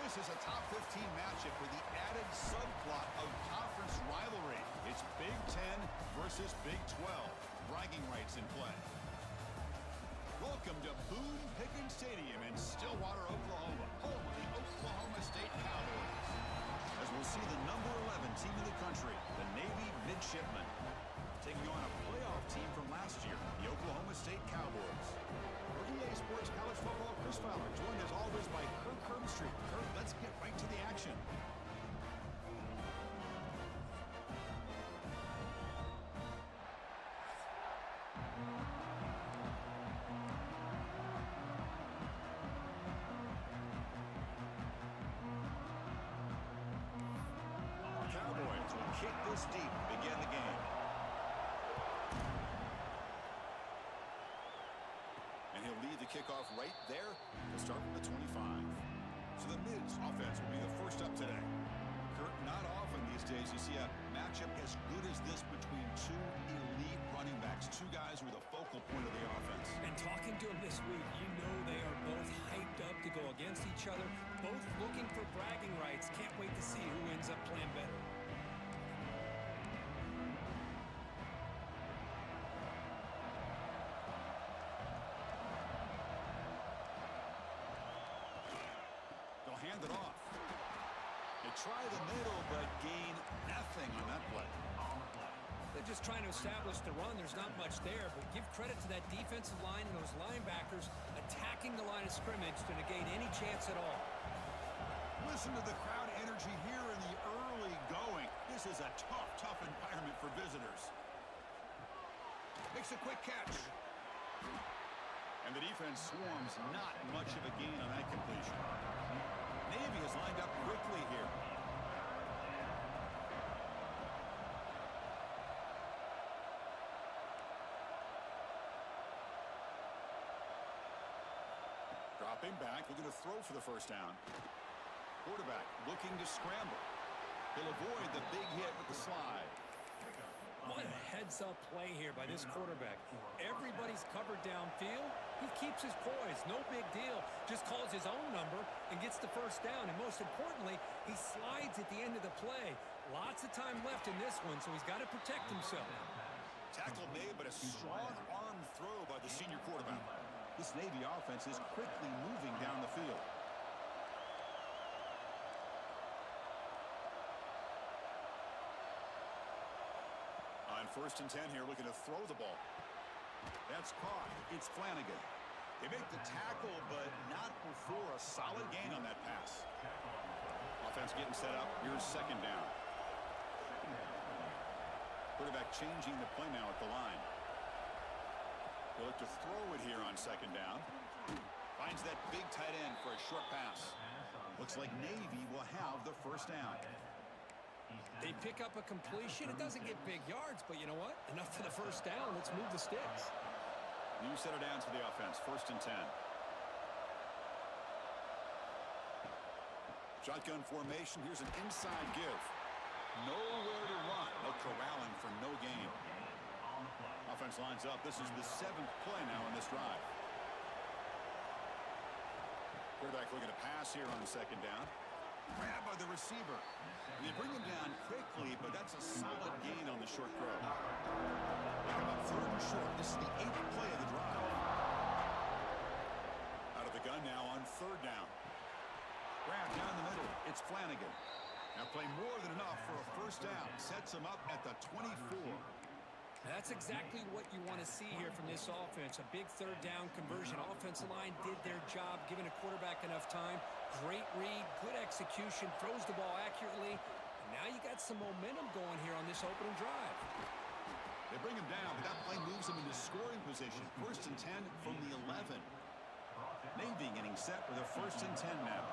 This is a top 15 matchup with the added subplot of conference rivalry. It's Big 10 versus Big 12. Bragging rights in play. Welcome to Boone Pickens Stadium in Stillwater, Oklahoma, home of the Oklahoma State Cowboys. As we'll see the number 11 team in the country, the Navy Midshipmen, taking on a playoff team from last year, the Oklahoma State Cowboys. For EA Sports College Football, Chris Fowler, joined as always by Kirk Herbstreit. Kirk, let's get right to the action. Cowboys will kick this deep to begin the game. And he'll lead the kickoff right there to start from the 25. So the Mids offense will be the first up today. Kurt, not often these days you see a matchup as good as this between two elite running backs, two guys who are the focal point of the offense. And talking to them this week, you know they are both hyped up to go against each other, both looking for bragging rights. Can't wait to see who ends up playing better. Hand it off. They try the middle, but gain nothing on that play. They're just trying to establish the run. There's not much there, but give credit to that defensive line and those linebackers attacking the line of scrimmage to negate any chance at all. Listen to the crowd energy here in the early going. This is a tough environment for visitors. Makes a quick catch. And the defense swarms, not much of a gain on that completion. Navy is lined up quickly here. Dropping back, looking to throw for the first down. Quarterback looking to scramble. He'll avoid the big hit with the slide. What a heads-up play here by this quarterback. Everybody's covered downfield. He keeps his poise. No big deal. Just calls his own number and gets the first down. And most importantly, he slides at the end of the play. Lots of time left in this one, so he's got to protect himself. Tackle made, but a strong arm throw by the senior quarterback. This Navy offense is quickly moving down the field. On 1st and 10 here, looking to throw the ball. That's caught. It's Flanagan. They make the tackle, but not before a solid gain on that pass. Offense getting set up. Here's second down. Quarterback changing the play now at the line. He'll look to throw it here on second down. Finds that big tight end for a short pass. Looks like Navy will have the first down. They pick up a completion. It doesn't get big yards, but you know what? Enough for the first down. Let's move the sticks. New set of downs for the offense. 1st and 10. Shotgun formation. Here's an inside give. Nowhere to run. No corralling for no gain. Offense lines up. This is the 7th play now on this drive. Quarterback looking to pass here on the second down. Grab by the receiver. They bring him down quickly, but that's a solid gain on the short throw. They come up 3rd and short. This is the 8th play of the drive. Out of the gun now on 3rd down. Grab down the middle. It's Flanagan. Now play more than enough for a first down. Sets him up at the 24. That's exactly what you want to see here from this offense. A big 3rd down conversion. Offensive line did their job, giving a quarterback enough time. Great read, good execution, throws the ball accurately. And now you got some momentum going here on this opening drive. They bring him down, but that play moves him into scoring position. 1st and 10 from the 11. Navy getting set with a 1st and 10 now.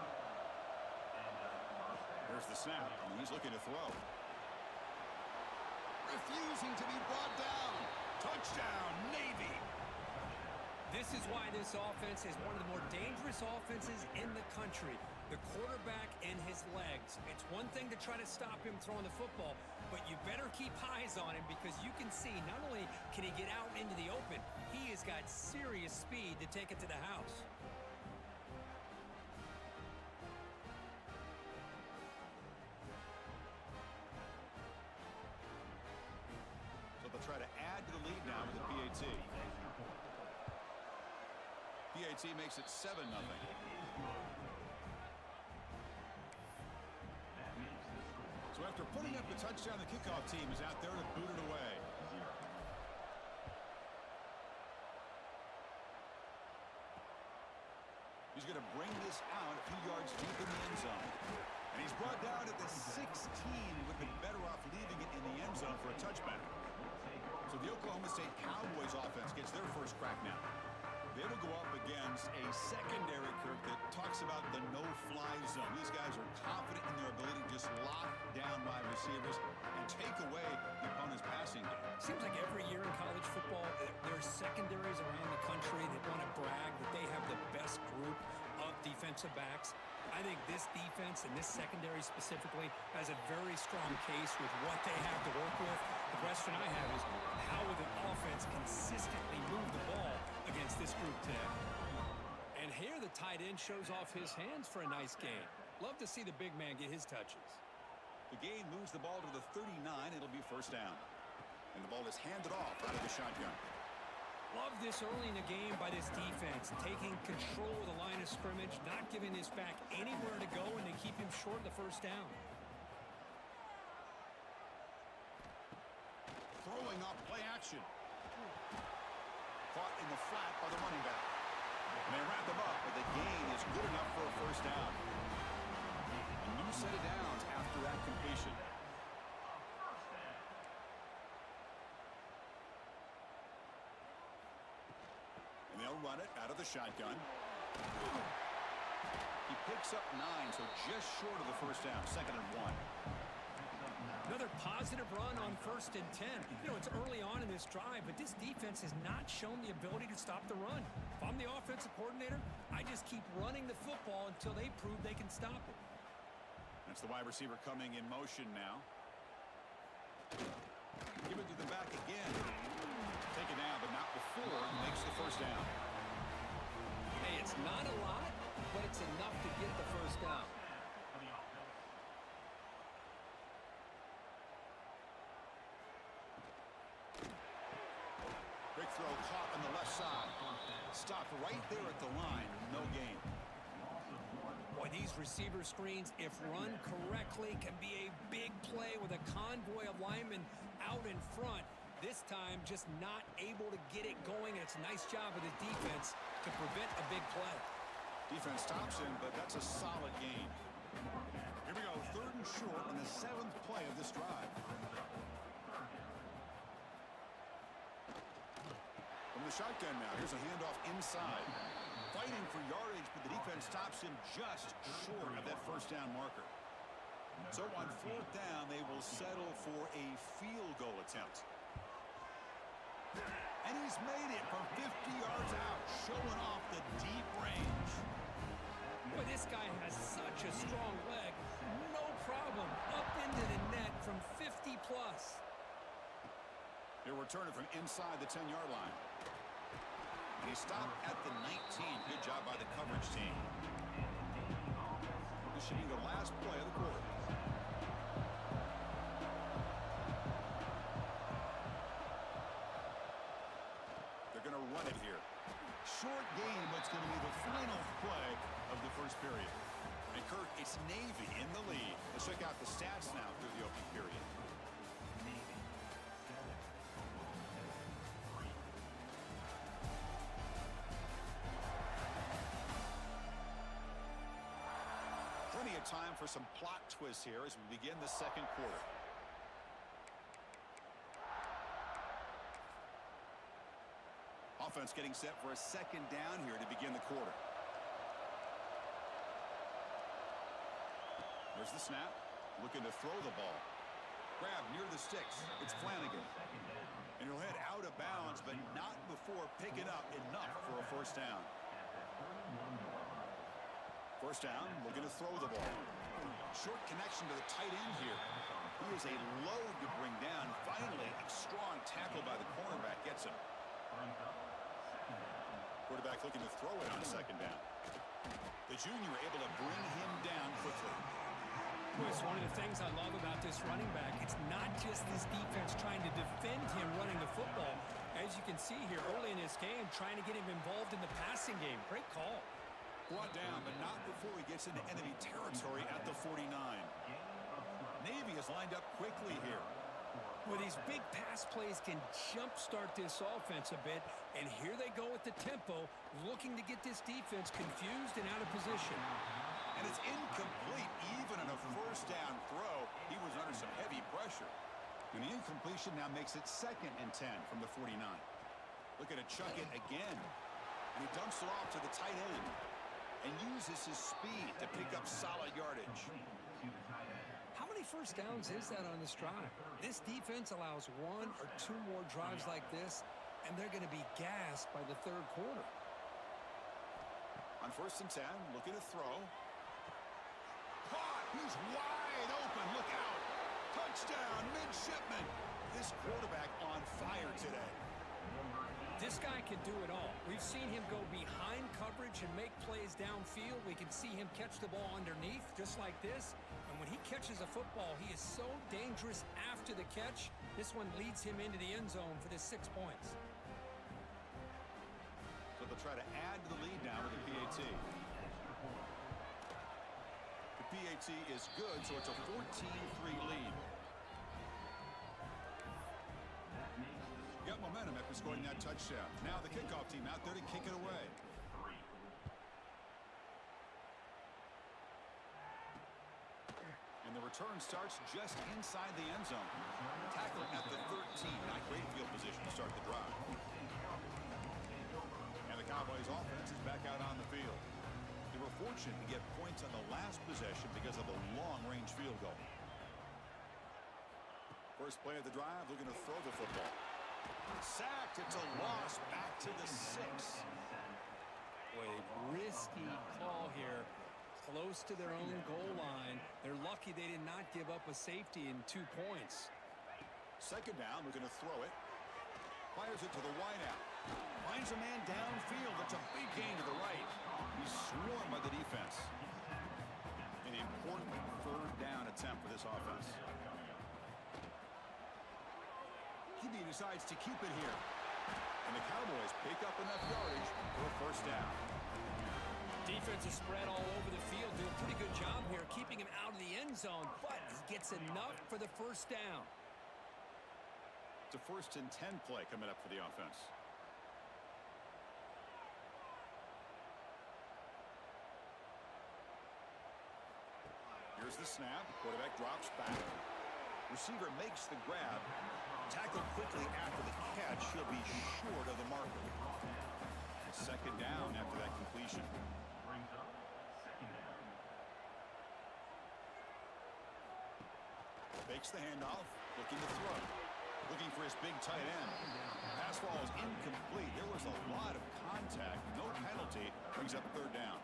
There's the snap, and he's looking to throw. Refusing to be brought down. Touchdown, Navy. This is why this offense is one of the more dangerous offenses in the country. The quarterback and his legs. It's one thing to try to stop him throwing the football, but you better keep eyes on him because you can see not only can he get out into the open, he has got serious speed to take it to the house. PAT. PAT makes it 7-0. So after putting up the touchdown, the kickoff team is out there to boot it away. He's going to bring this out a few yards deep in the end zone. And he's brought down at the 16. Would have been better off leaving it in the end zone for a touchback. So the Oklahoma State Cowboys offense gets their first crack now. They will go up against a secondary, Kirk, that talks about the no-fly zone. These guys are confident in their ability to just lock down wide receivers and take away the opponent's passing game. Seems like every year in college football, there's secondaries around the country that want to brag that they have the best group of defensive backs. I think this defense and this secondary specifically has a very strong case with what they have to work with. The question I have is, how will the offense consistently move the ball against this group today? And here the tight end shows off his hands for a nice gain. Love to see the big man get his touches. The gain moves the ball to the 39. It'll be first down. And the ball is handed off out of the shotgun. Love this early in the game by this defense, taking control of the line of scrimmage, not giving this back anywhere to go, and they keep him short of the first down. Throwing up play action. Caught in the flat by the running back. And they wrap him up, but the gain is good enough for a first down. A new set of downs after that completion. And they'll run it out of the shotgun. He picks up 9, so just short of the first down, 2nd and 1. Another positive run on 1st and 10. You know, it's early on in this drive, but this defense has not shown the ability to stop the run. If I'm the offensive coordinator, I just keep running the football until they prove they can stop it. That's the wide receiver coming in motion now. Give it to the back again. Take it down, but not before he makes the first down. Hey, it's not a lot, but it's enough to get the first down. Big throw caught on the left side. Stopped right there at the line. No gain. Boy, these receiver screens, if run correctly, can be a big play with a convoy of linemen out in front. This time, just not able to get it going. It's a nice job of the defense to prevent a big play. Defense stops him, but that's a solid gain. Here we go, 3rd and short on the 7th play of this drive. From the shotgun now, here's a handoff inside. Fighting for yardage, but the defense stops him just short of that first down marker. So on 4th down, they will settle for a field goal attempt. And he's made it from 50 yards out, showing off the deep range. Boy, this guy has such a strong leg. No problem. Up into the net from 50 plus. He'll return it from inside the 10-yard line. And he stopped at the 19. Good job by the coverage team. This should be the last play of the quarter. They're going to run it here. Short game, but it's going to be the final play of the first period. And Kirk, it's Navy in the lead. Let's check out the stats now through the opening period. Plenty of time for some plot twists here as we begin the second quarter. Offense getting set for a 2nd down here to begin the quarter. There's the snap. Looking to throw the ball. Grab near the sticks. It's Flanagan. And he'll head out of bounds, but not before picking up enough for a first down. First down, looking to throw the ball. Short connection to the tight end here. He is a load to bring down. Finally, a strong tackle by the cornerback gets him. Quarterback looking to throw it on 2nd down. The junior able to bring him down quickly. It's one of the things I love about this running back. It's not just this defense trying to defend him running the football. As you can see here early in this game, trying to get him involved in the passing game. Great call. Brought down, but not before he gets into enemy territory at the 49. Navy is lined up quickly here. Well, these big pass plays can jumpstart this offense a bit, and here they go with the tempo, looking to get this defense confused and out of position. And it's incomplete, even on a first down throw. He was under some heavy pressure. And the incompletion now makes it 2nd and 10 from the 49. Looking to chuck it again. And he dumps it off to the tight end and uses his speed to pick up solid yardage. How many first downs is that on this drive? This defense allows 1 or 2 more drives like this, and they're going to be gassed by the 3rd quarter. On 1st and 10, looking to throw. Caught! He's wide open. Look out! Touchdown, Midshipman! This quarterback on fire today. This guy can do it all. We've seen him go behind coverage and make plays downfield. We can see him catch the ball underneath, just like this. And when he catches a football, he is so dangerous after the catch. This one leads him into the end zone for the 6 points. So they'll try to add to the lead now with the PAT. The PAT is good, so it's a 14-3 lead. Got momentum after scoring that touchdown. Now the kickoff team out there to kick it away. And the return starts just inside the end zone. Tackle at the 13. Not great field position to start the drive. And the Cowboys offense is back out on the field. They were fortunate to get points on the last possession because of a long-range field goal. First play of the drive, looking to throw the football. Sacked. It's a loss back to the 6. Boy, risky call here. Close to their own goal line. They're lucky they did not give up a safety in 2 points. 2nd down, looking to throw it. Fires it to the wideout. Finds a man downfield. It's a big gain to the right. He's swarmed by the defense. An important 3rd down attempt for this offense. He decides to keep it here. And the Cowboys pick up enough yardage for a 1st down. Defense is spread all over the field. Doing a pretty good job here keeping him out of the end zone, but he gets enough for the 1st down. It's a 1st and 10 play coming up for the offense. Here's the snap. Quarterback drops back. Receiver makes the grab. Tackled quickly after the catch. He'll be short of the marker. 2nd down after that completion. Fakes the handoff. Looking to throw. Looking for his big tight end. Pass ball is incomplete. There was a lot of contact. No penalty. Brings up 3rd down.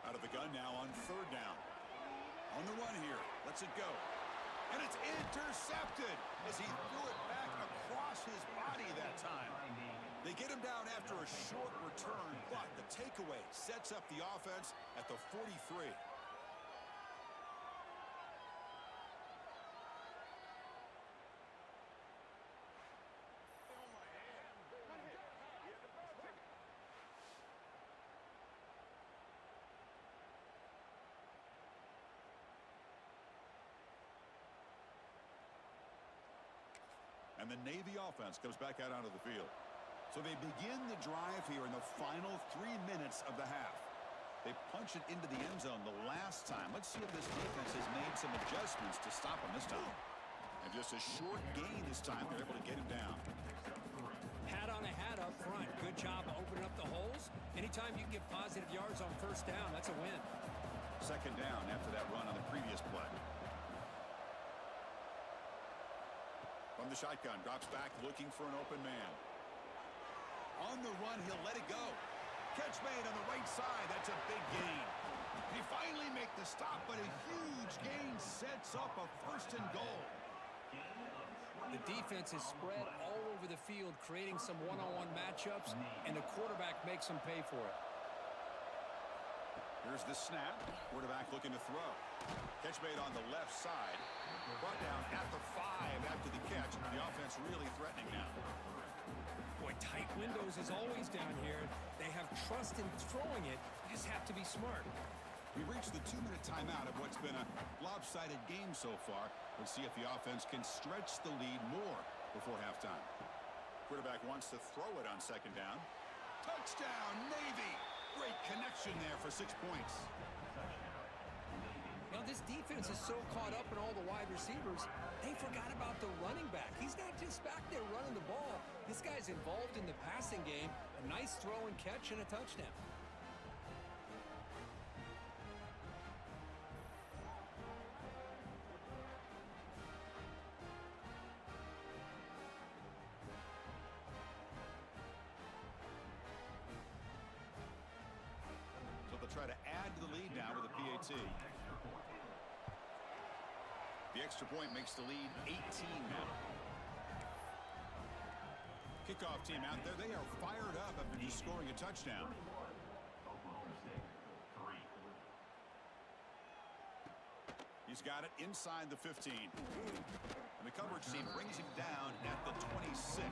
Out of the gun now on 3rd down. On the run here. Lets it go. And it's intercepted as he threw it back across his body that time. They get him down after a short return, but the takeaway sets up the offense at the 43. And the Navy offense comes back out onto the field. So they begin the drive here in the final 3 minutes of the half. They punch it into the end zone the last time. Let's see if this defense has made some adjustments to stop him this time. And just a short gain this time. They're able to get him down. Hat on a hat up front. Good job opening up the holes. Anytime you can get positive yards on 1st down, that's a win. 2nd down after that run on the previous play. From the shotgun, drops back looking for an open man. On the run, he'll let it go. Catch made on the right side. That's a big gain. They finally make the stop, but a huge gain sets up a 1st and goal. The defense is spread all over the field, creating some one-on-one matchups, and the quarterback makes them pay for it. Here's the snap. Quarterback looking to throw. Catch made on the left side. Brought down at the 5 after the catch. The offense really threatening now. Boy, tight windows as always down here. They have trust in throwing it. You just have to be smart. We reached the 2-minute timeout of what's been a lopsided game so far. Let's see if the offense can stretch the lead more before halftime. Quarterback wants to throw it on second down. Touchdown, Navy! Great connection there for 6 points. Now, this defense is so caught up in all the wide receivers, they forgot about the running back. He's not just back there running the ball. This guy's involved in the passing game. A nice throw and catch and a touchdown. So they'll try to add to the lead now with a PAT. The extra point makes the lead 18 now. Kickoff team out there. They are fired up after just scoring a touchdown. He's got it inside the 15. And the coverage team brings him down at the 26.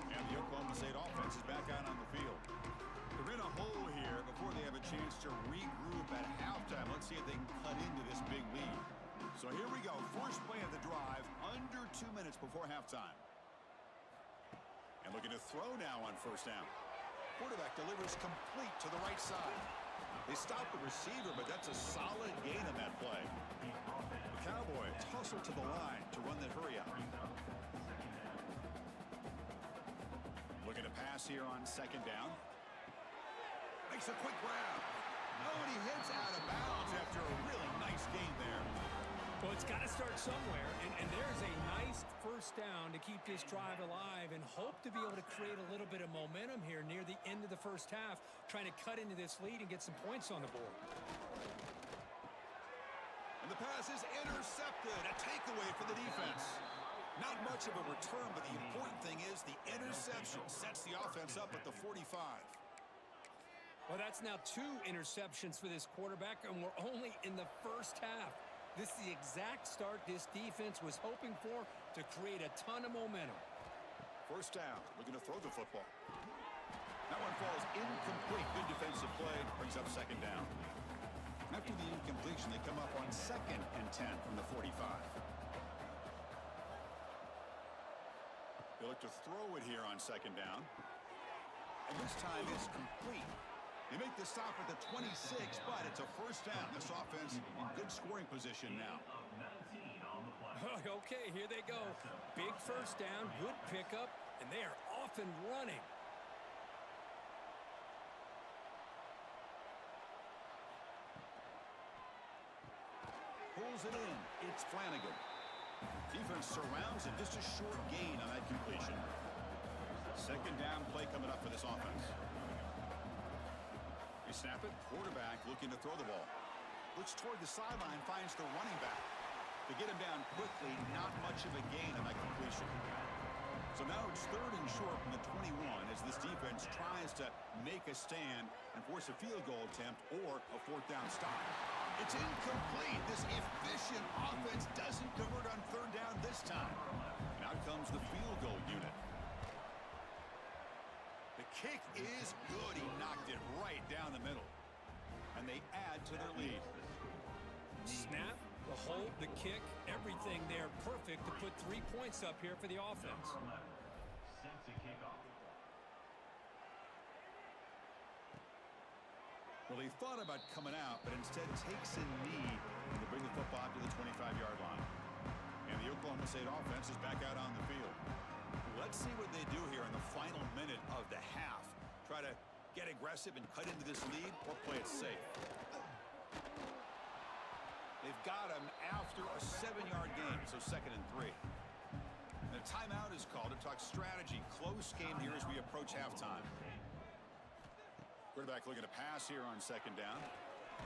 And the Oklahoma State offense is back out on the field. They're in a hole here before they have a chance to regroup at halftime. Let's see if they can cut into this big lead. So here we go. First play of the drive, under 2 minutes before halftime. And looking to throw now on first down. Quarterback delivers complete to the right side. They stop the receiver, but that's a solid gain on that play. The Cowboys hustle to the line to run that hurry up. Looking to pass here on second down. Makes a quick grab. Oh, and he hits out of bounds after a really nice gain there. Well, it's got to start somewhere, and there's a nice first down to keep this drive alive and hope to be able to create a little bit of momentum here near the end of the first half, trying to cut into this lead and get some points on the board. And the pass is intercepted. A takeaway for the defense. Not much of a return, but the important thing is the interception sets the offense up at the 45. Well, that's now 2 interceptions for this quarterback, and we're only in the first half. This is the exact start this defense was hoping for to create a ton of momentum. First down, looking to throw the football. That one falls incomplete. Good defensive play, brings up second down. After the incompletion, they come up on 2nd and 10 from the 45. They look to throw it here on second down. And this time it's complete. They make the stop at the 26, but it's a first down. This offense in good scoring position now. Okay, here they go. Big first down, good pickup, and they are off and running. Pulls it in. It's Flanagan. Defense surrounds it. Just a short gain on that completion. Second down play coming up for this offense. They snap it. Quarterback looking to throw the ball. Looks toward the sideline, finds the running back. To get him down quickly, not much of a gain on that completion. So now it's 3rd and short from the 21 as this defense tries to make a stand and force a field goal attempt or a 4th down stop. It's incomplete. This efficient offense doesn't convert on 3rd down this time. And out comes the field goal unit. The kick is good. He knocked it right down the middle. And they add to their lead. Snap, the hold, the kick, everything there perfect to put 3 points up here for the offense. Well, he thought about coming out, but instead takes a knee to bring the football to the 25-yard line. And the Oklahoma State offense is back out on the field. Let's see what they do here in the final minute of the half. Try to get aggressive and cut into this lead or play it safe. They've got him after a 7-yard gain, so 2nd and 3. And a timeout is called to talk strategy. Close game here as we approach halftime. Quarterback looking to pass here on second down.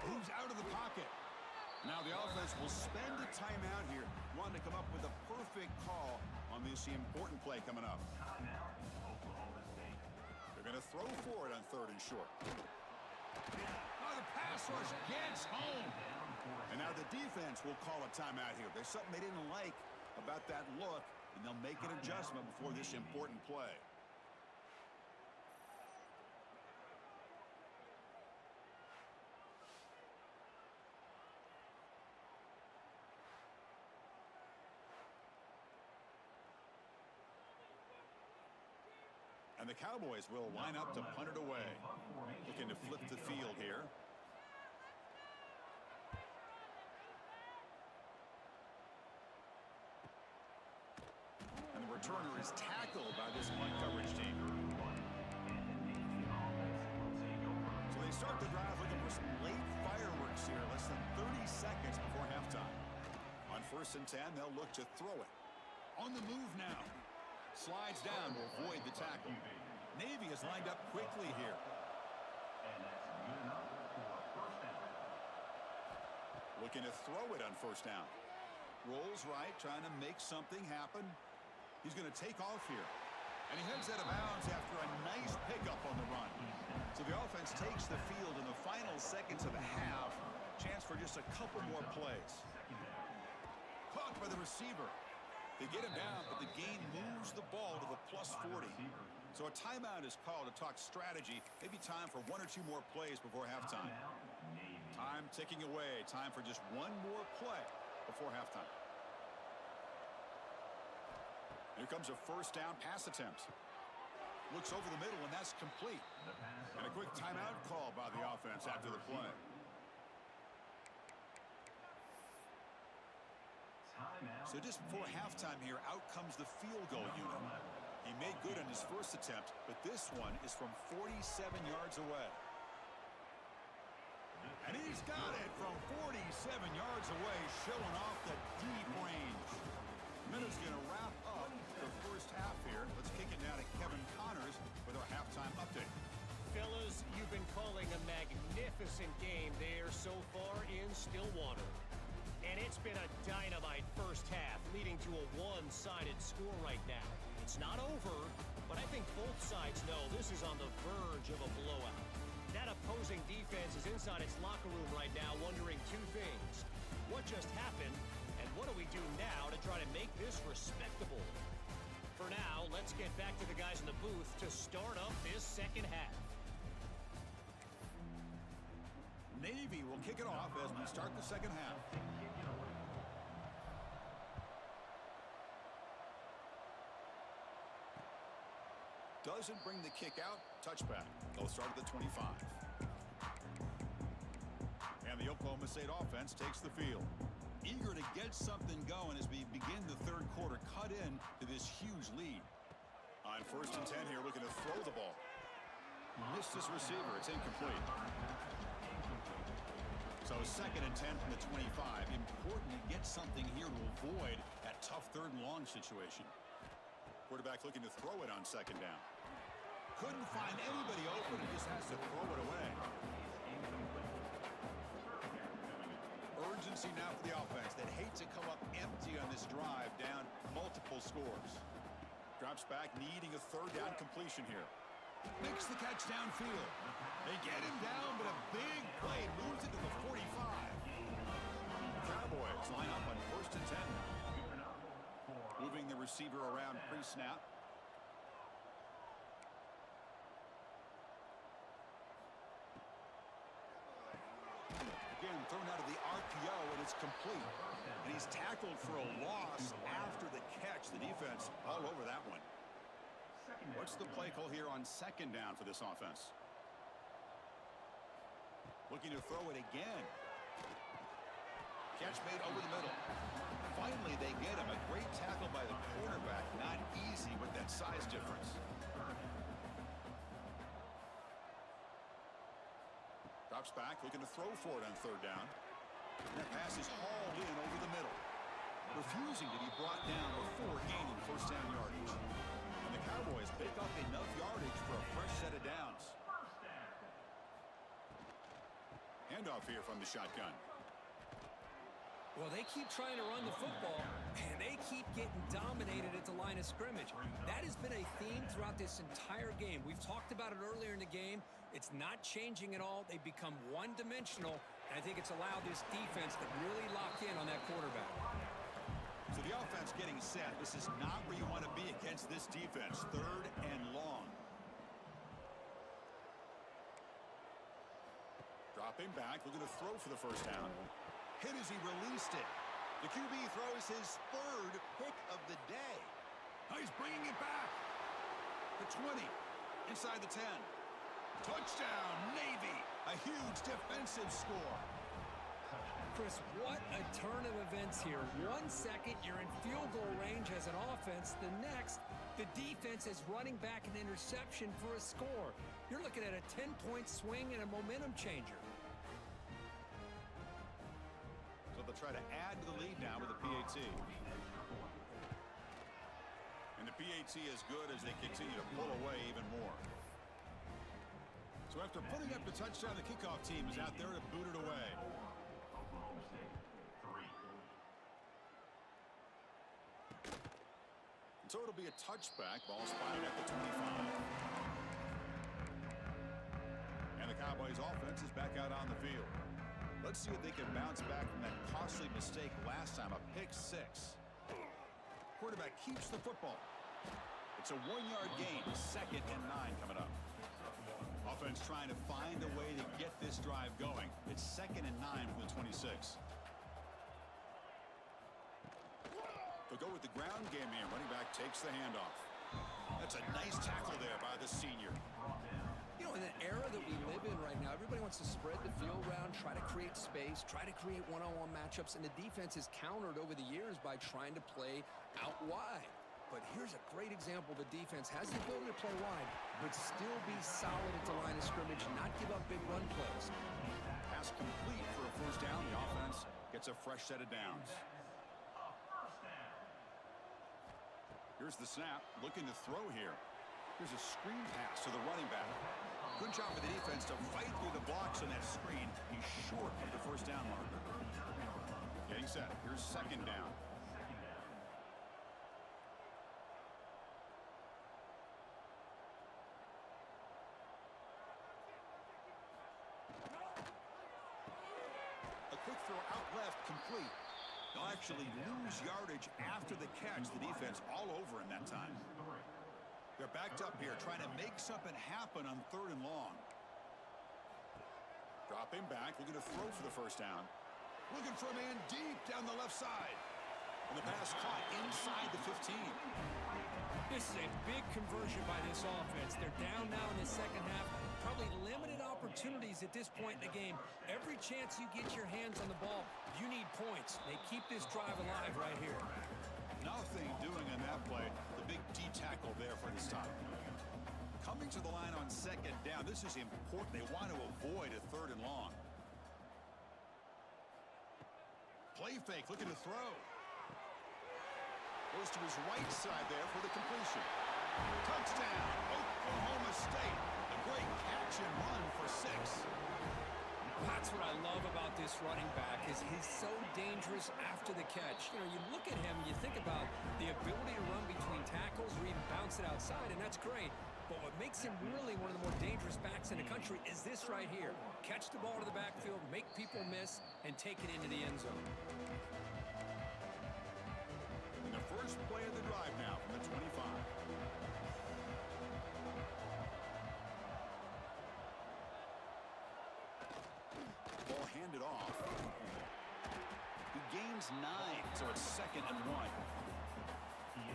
Moves out of the pocket. Now the offense will spend a timeout here, wanting to come up with a perfect call on this important play coming up. They're going to throw for it on 3rd and short. Oh, the pass rush gets home. And now the defense will call a timeout here. There's something they didn't like about that look, and they'll make an adjustment before this important play. And the Cowboys will line up to punt it away. Looking to flip the field here. And the returner is tackled by this punt coverage team. So they start the drive looking for some late fireworks here. Less than 30 seconds before halftime. On 1st and 10, they'll look to throw it. On the move now. Slides down, will avoid the tackle. Navy is lined up quickly here. Looking to throw it on 1st down. Rolls right, trying to make something happen. He's going to take off here. And he heads out of bounds after a nice pickup on the run. So the offense takes the field in the final seconds of the half. Chance for just a couple more plays. Caught by the receiver. They get him down, but the gain moves the ball to the +40. So a timeout is called to talk strategy. Maybe time for 1 or 2 more plays before halftime. Time ticking away. Time for just 1 more play before halftime. Here comes a 1st down pass attempt. Looks over the middle, and that's complete. And a quick timeout call by the offense after the play. So just before halftime here, out comes the field goal unit. He made good on his 1st attempt, but this one is from 47 yards away. And he's got it from 47 yards away, showing off the deep range. Minute's going to wrap up the 1st half here. Let's kick it down to Kevin Connors with our halftime update. Fellas, you've been calling a magnificent game there so far in Stillwater. And it's been a dynamite 1st half, leading to a one-sided score right now. It's not over, but I think both sides know this is on the verge of a blowout. That opposing defense is inside its locker room right now wondering 2 things. What just happened, and what do we do now to try to make this respectable? For now, let's get back to the guys in the booth to start up this 2nd half. Navy will kick it off as we start the 2nd half. Doesn't bring the kick out. Touchback. They'll start at the 25. And the Oklahoma State offense takes the field. Eager to get something going as we begin the 3rd quarter. Cut in to this huge lead. On 1st and 10 here, looking to throw the ball. Missed his receiver. It's incomplete. So 2nd and 10 from the 25. Important to get something here to avoid that tough 3rd and long situation. Quarterback looking to throw it on 2nd down. Couldn't find anybody open and just has to throw it away. Urgency now for the offense that hate to come up empty on this drive, down multiple scores. Drops back, needing a 3rd down completion here. Makes the catch downfield. They get him down, but a big play moves it to the 45. Cowboys line up on 1st and 10. Moving the receiver around pre-snap. Again, thrown out of the RPO, and it's complete. And he's tackled for a loss after the catch. The defense all over that one. What's the play call here on 2nd down for this offense? Looking to throw it again. Catch made over the middle. Finally, they get him. A great tackle by the quarterback. Not easy with that size difference. Drops back, looking to throw for it on 3rd down. And that pass is hauled in over the middle. Refusing to be brought down before gaining 1st down yardage. And the Cowboys pick up enough yardage for a fresh set of downs. Handoff here from the shotgun. Well, they keep trying to run the football, and they keep getting dominated at the line of scrimmage. That has been a theme throughout this entire game. We've talked about it earlier in the game. It's not changing at all. They've become one-dimensional, and I think it's allowed this defense to really lock in on that quarterback. So the offense getting set. This is not where you want to be against this defense. 3rd and long. Dropping back, looking to throw for the first down. Hit as he released it. The QB throws his 3rd pick of the day. Oh, he's bringing it back. The 20, inside the 10. Touchdown, Navy. A huge defensive score. Chris, what a turn of events here. 1 second, you're in field goal range as an offense. The next, the defense is running back an interception for a score. You're looking at a 10-point swing and a momentum changer. So they'll try to add to the lead now with the PAT. And the PAT is good as they continue to pull away even more. So after putting up the touchdown, the kickoff team is out there to boot it away. So it'll be a touchback. Ball spotted at the 25. And the Cowboys offense is back out on the field. Let's see if they can bounce back from that costly mistake last time, a pick 6. Quarterback keeps the football. It's a 1-yard gain, 2nd and 9 coming up. Offense trying to find a way to get this drive going. It's 2nd and 9 from the 26. They'll go with the ground game here. Running back takes the handoff. That's a nice tackle there by the senior. You know, in the era that we live in right now, everybody wants to spread the field around, try to create space, try to create one-on-one matchups, and the defense has countered over the years by trying to play out wide. But here's a great example. The defense has the ability to play wide, but still be solid at the line of scrimmage, not give up big run plays. Pass complete for a first down. The offense gets a fresh set of downs. Here's the snap. Looking to throw here. Here's a screen pass to the running back. Good job for the defense to fight through the blocks on that screen. He's short of the first down marker. Getting set. Here's 2nd down. A quick throw out left, complete. They'll actually lose yardage after the catch. The defense all over him that time. They're backed up here, trying to make something happen on 3rd and long. Dropping back, looking to throw for the first down. Looking for a man deep down the left side. And the pass caught inside the 15. This is a big conversion by this offense. They're down now in the second half. Probably limited opportunities at this point in the game. Every chance you get your hands on the ball, you need points. They keep this drive alive right here. Nothing doing on that play. The big D tackle there for the stop. Coming to the line on 2nd down. This is important. They want to avoid a 3rd and long. Play fake, looking to throw. Goes to his right side there for the completion. Touchdown, Oklahoma State. A great catch and run for 6. That's what I love about this running back is he's so dangerous after the catch. You know, you look at him and you think about the ability to run between tackles or even bounce it outside, and that's great. But what makes him really one of the more dangerous backs in the country is this right here. Catch the ball to the backfield, make people miss, and take it into the end zone. And the first play of the drive now from the 25. Ball handed off. He gains 9, so it's 2nd and 1.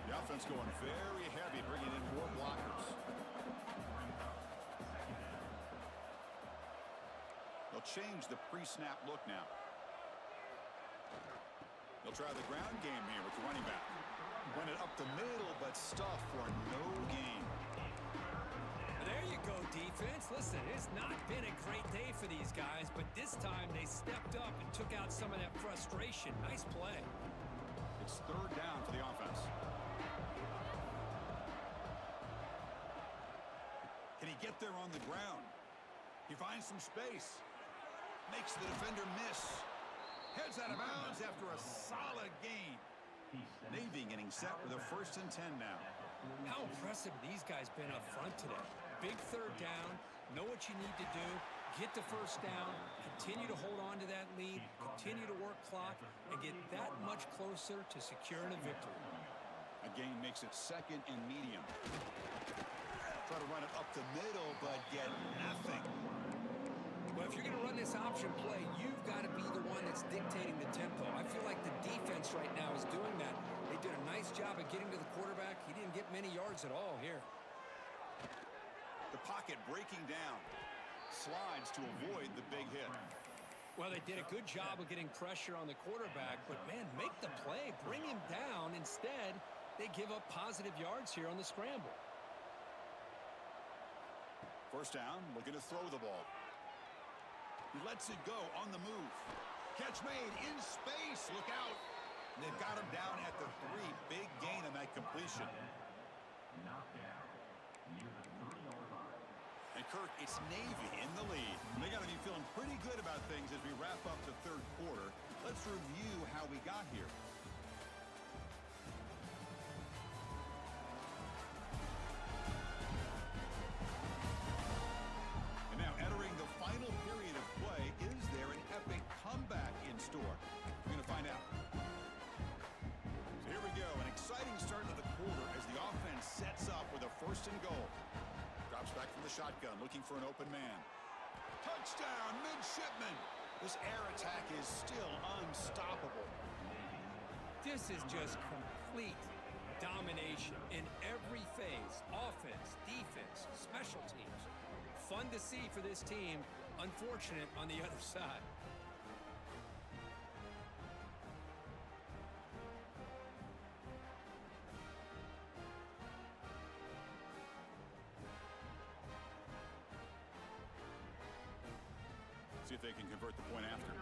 The offense going very heavy, bringing in more blockers. They'll change the pre-snap look now. They'll try the ground game here with the running back. Went it up the middle, but stuffed for no gain. There you go, defense. Listen, it's not been a great day for these guys, but this time they stepped up and took out some of that frustration. Nice play. It's 3rd down for the offense. Can he get there on the ground? He finds some space. Makes the defender miss. Heads out of bounds after a solid gain. Navy getting set with a 1st and 10 now. How impressive these guys been up front today. Big 3rd down. Know what you need to do. Get the 1st down. Continue to hold on to that lead. Continue to work clock and get that much closer to securing a victory. A gain makes it 2nd and medium. Try to run it up the middle, but get nothing. Well, if you're going to run this option play, you've got to be the one that's dictating the tempo. I feel like the defense right now is doing that. They did a nice job of getting to the quarterback. He didn't get many yards at all here. The pocket breaking down. Slides to avoid the big hit. Well, they did a good job of getting pressure on the quarterback, but, man, make the play. Bring him down. Instead, they give up positive yards here on the scramble. 1st down, looking to throw the ball. He lets it go on the move. Catch made in space. Look out. And they've got him down at the 3. Big gain on that completion. And Kirk, it's Navy in the lead. They got to be feeling pretty good about things as we wrap up the 3rd quarter. Let's review how we got here. And now entering the final period of play, is there an epic comeback in store? We're going to find out. So here we go, an exciting start to the quarter as the offense sets up with a 1st and goal. Drops back from the shotgun, looking for an open man. Touchdown, Midshipman! This air attack is still unstoppable. This is just complete domination in every phase. Offense, defense, special teams. Fun to see for this team. Unfortunate on the other side. See if they can convert the point after.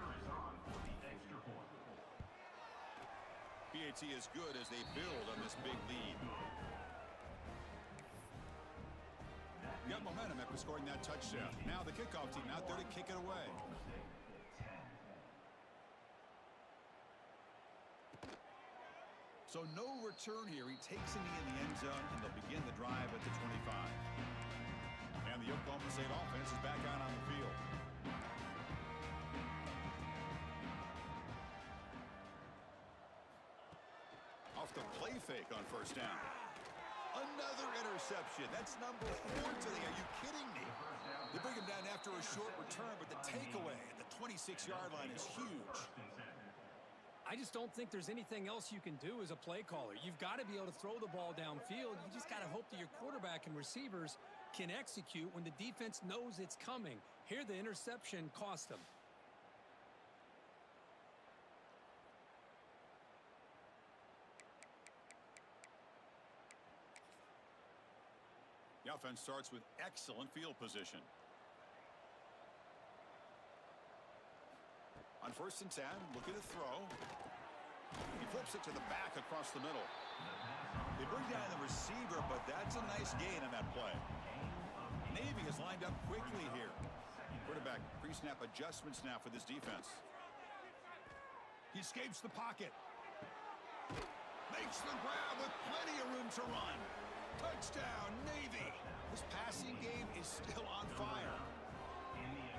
PAT is good as they build on this big lead. Got momentum after scoring that touchdown. Now the kickoff team out there to kick it away. So no return here. He takes it in the end zone, and they'll begin the drive at the 25. And the Oklahoma State offense is back out on the field. Off the play fake on 1st down. Another interception. That's number 4 today. Are you kidding me? They bring him down after a short return, but the takeaway at the 26-yard line is huge. I just don't think there's anything else you can do as a play caller. You've got to be able to throw the ball downfield. You just got to hope that your quarterback and receivers can execute when the defense knows it's coming. Here, the interception cost them. The offense starts with excellent field position. On 1st and 10, looking to throw. He flips it to the back across the middle. They bring down the receiver, but that's a nice gain on that play. Navy is lined up quickly here. Quarterback pre-snap adjustments now for this defense. He escapes the pocket. Makes the grab with plenty of room to run. Touchdown, Navy. This passing game is still on fire.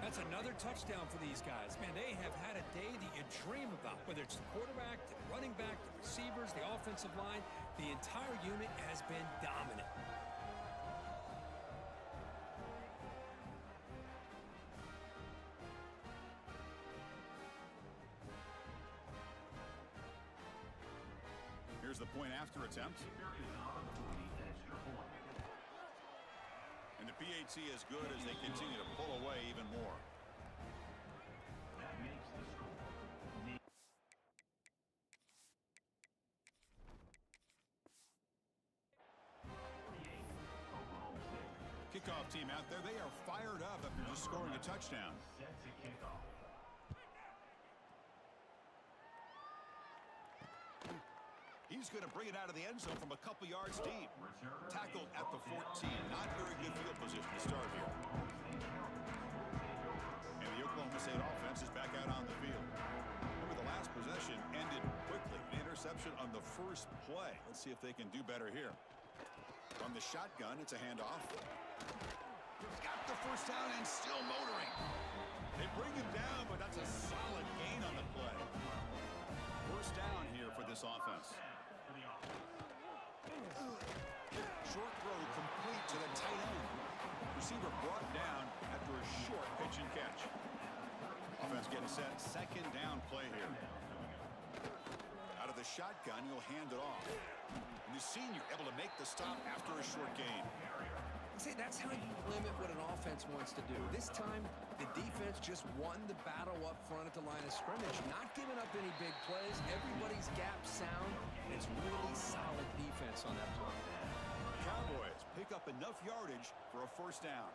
That's another touchdown for these guys. Man, they have had a day that you dream about, whether it's the quarterback, the running back, the receivers, the offensive line. The entire unit has been dominant. Here's the point after attempt. And the PAT is good as they continue to pull away even more. Kickoff team out there, they are fired up after just scoring a touchdown. He's going to bring it out of the end zone from a couple yards deep. Tackled at the 14. Not very good field position to start here. And the Oklahoma State offense is back out on the field. Over the interception on the first play. Let's see if they can do better here. From the shotgun, it's a handoff. Got the first down and still motoring. They bring him down, but that's a solid gain on the play. First down here for this offense. Short throw complete to the tight end. Receiver brought down after a short pitch and catch. Offense getting set. Second down play here. Out of the shotgun, he'll hand it off. And the senior able to make the stop after a short gain. See, that's how you limit what an offense wants to do. This time, the defense just won the battle up front at the line of scrimmage, not giving up any big plays. Everybody's gap sound, and it's really solid defense on that play. Cowboys pick up enough yardage for a first down.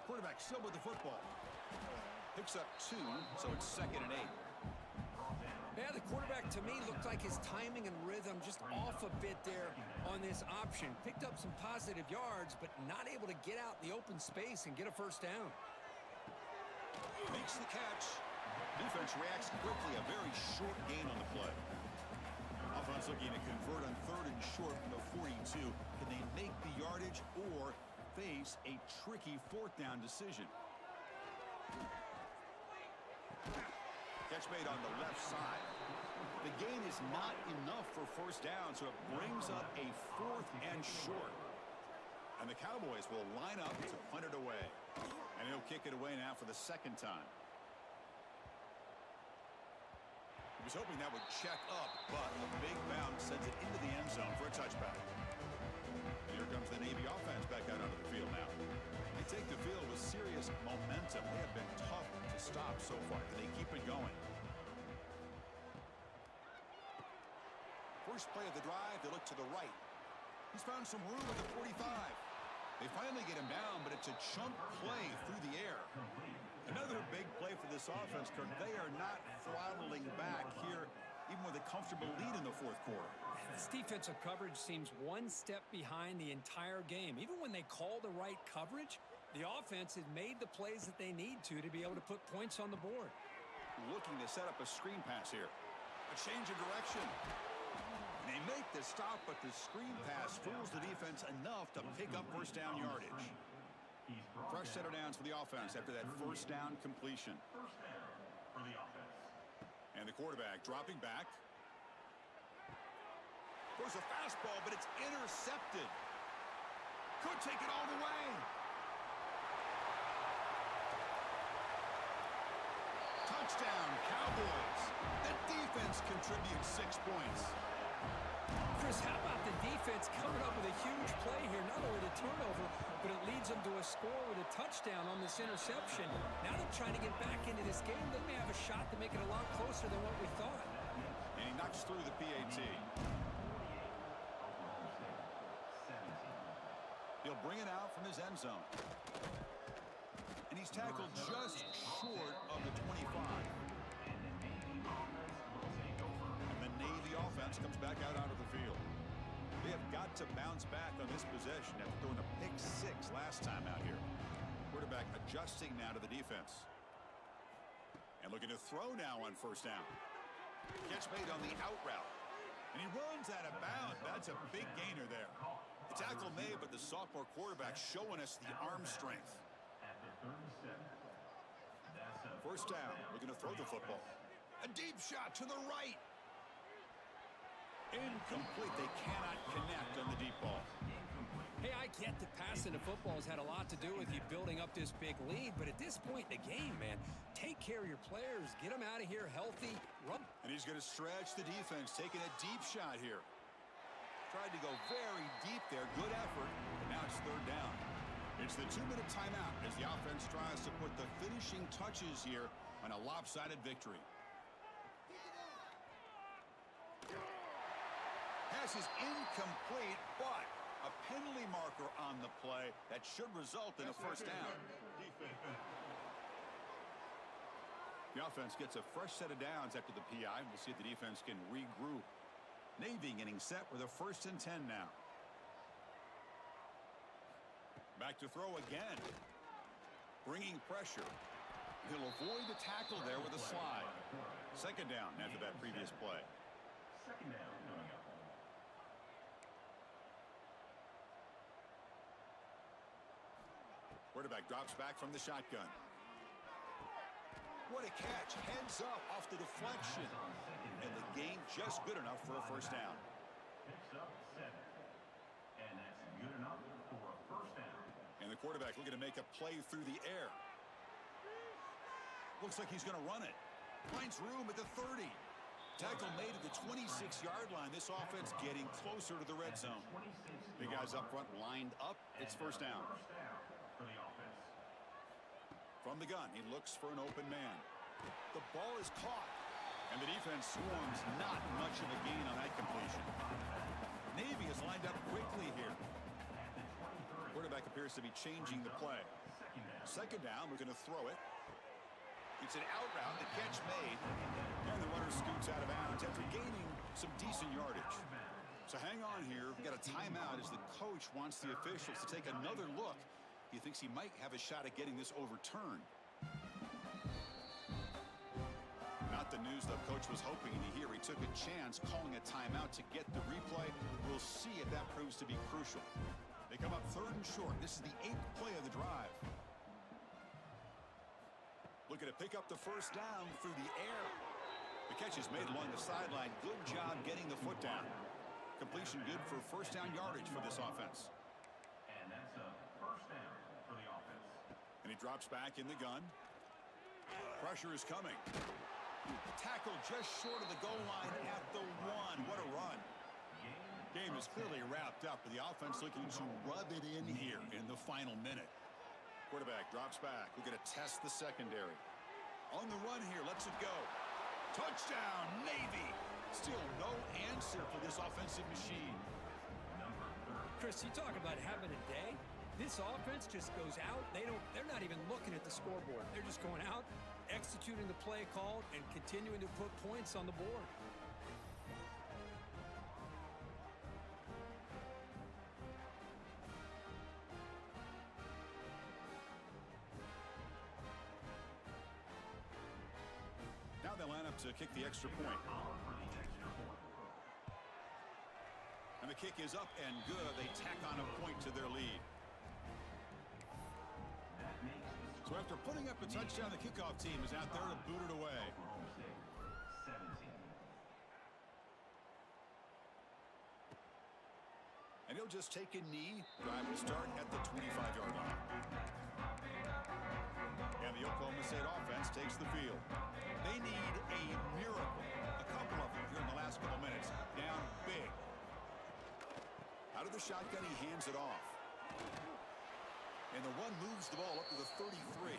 Quarterback still with the football. Picks up 2, so it's 2nd and 8. Yeah, the quarterback, to me, looked like his timing and rhythm just off a bit there on this option. Picked up some positive yards, but not able to get out in the open space and get a first down. Makes the catch. Defense reacts quickly. A very short gain on the play. Offense looking to convert on 3rd and short from the 42. Can they make the yardage or face a tricky 4th down decision? Catch made on the left side. The gain is not enough for first down, so it brings up a 4th and short. And the Cowboys will line up to punt it away. And he'll kick it away now for the 2nd time. He was hoping that would check up, but a big bounce sends it into the end zone for a touchback. And here comes the Navy offense back out onto the field now. They take the field with serious momentum. They have been tough to stop so far. Can they keep it going? First play of the drive, they look to the right. He's found some room at the 45. They finally get him down, but it's a chunk play through the air. Another big play for this offense, Kirk. They are not throttling back here, even with a comfortable lead in the 4th quarter. This defensive coverage seems one step behind the entire game. Even when they call the right coverage, the offense has made the plays that they need to be able to put points on the board. Looking to set up a screen pass here. A change of direction. And they make the stop, but the screen pass fools the defense enough to pick up first down yardage. Fresh set of downs for the offense after that first down completion. And the quarterback dropping back. Throws a fastball, but it's intercepted. Could take it all the way. Touchdown, Cowboys. The defense contributes 6 points. Chris, how about the defense coming up with a huge play here? Not only the turnover, but it leads them to a score with a touchdown on this interception. Now they're trying to get back into this game. They may have a shot to make it a lot closer than what we thought. And he knocks through the PAT. He'll bring it out from his end zone. And he's tackled just short of the 25. And the Navy offense comes back out onto the field. They have got to bounce back on this possession after throwing a pick 6 last time out here. Quarterback adjusting now to the defense. And looking to throw now on first down. Catch made on the out route. And he runs out of bounds. That's a big gainer there. The tackle made, but the sophomore quarterback showing us the arm strength. First down, looking to throw the football. A deep shot to the right. Incomplete. They cannot connect on the deep ball. Hey, I get that passing the football has had a lot to do with you building up this big lead, but at this point in the game, man, take care of your players. Get them out of here healthy. Run. And he's going to stretch the defense, taking a deep shot here. Tried to go very deep there. Good effort. But now it's 3rd down. It's the 2-minute timeout as the offense tries to put the finishing touches here on a lopsided victory. Pass is incomplete, but a penalty marker on the play that should result in a first down. The offense gets a fresh set of downs after the PI. We'll see if the defense can regroup. Navy getting set with a 1st and 10 now. Back to throw again. Bringing pressure. He'll avoid the tackle there with a slide. Second down after that previous play. Second down coming up. Quarterback drops back from the shotgun. What a catch. Heads up off the deflection. And the gain just good enough for a first down. Picks up 7. And that's good enough for a first down. And the quarterback looking to make a play through the air. Looks like he's going to run it. Finds room at the 30. Tackle made at the 26-yard line. This offense getting closer to the red zone. The guys up front lined up. It's first down. First down for the offense. From the gun, he looks for an open man. The ball is caught. And the defense swarms. Not much of a gain on that completion. Navy is lined up quickly here. Quarterback appears to be changing the play. Second down, we're going to throw it. It's an out route, the catch made. And the runner scoots out of bounds after gaining some decent yardage. So hang on here. We've got a timeout as the coach wants the officials to take another look. He thinks he might have a shot at getting this overturned. Not the news the coach was hoping to hear. He took a chance calling a timeout to get the replay. We'll see if that proves to be crucial. They come up 3rd and short. This is the 8th play of the drive. Looking to pick up the first down through the air. The catch is made along the sideline. Good job getting the foot down. Completion good for first down yardage for this offense. And that's a first down for the offense. And he drops back in the gun. Pressure is coming. Tackle just short of the goal line at the 1. What a run. Game is clearly wrapped up, but the offense looking to rub it in here in the final minute. Quarterback drops back. We're going to test the secondary. On the run here, lets it go. Touchdown, Navy. Still no answer for this offensive machine. Chris, you talk about having a day. This offense just goes out. They're not even looking at the scoreboard. They're just going out, executing the play called, and continuing to put points on the board. Now they line up to kick the extra point. And the kick is up and good. They tack on a point to their lead. So after putting up a touchdown, the kickoff team is out there to boot it away. And he'll just take a knee. Drive will start at the 25-yard line. And the Oklahoma State offense takes the field. They need a miracle. A couple of them here in the last couple minutes. Down big. Out of the shotgun, he hands it off. And the run moves the ball up to the 33.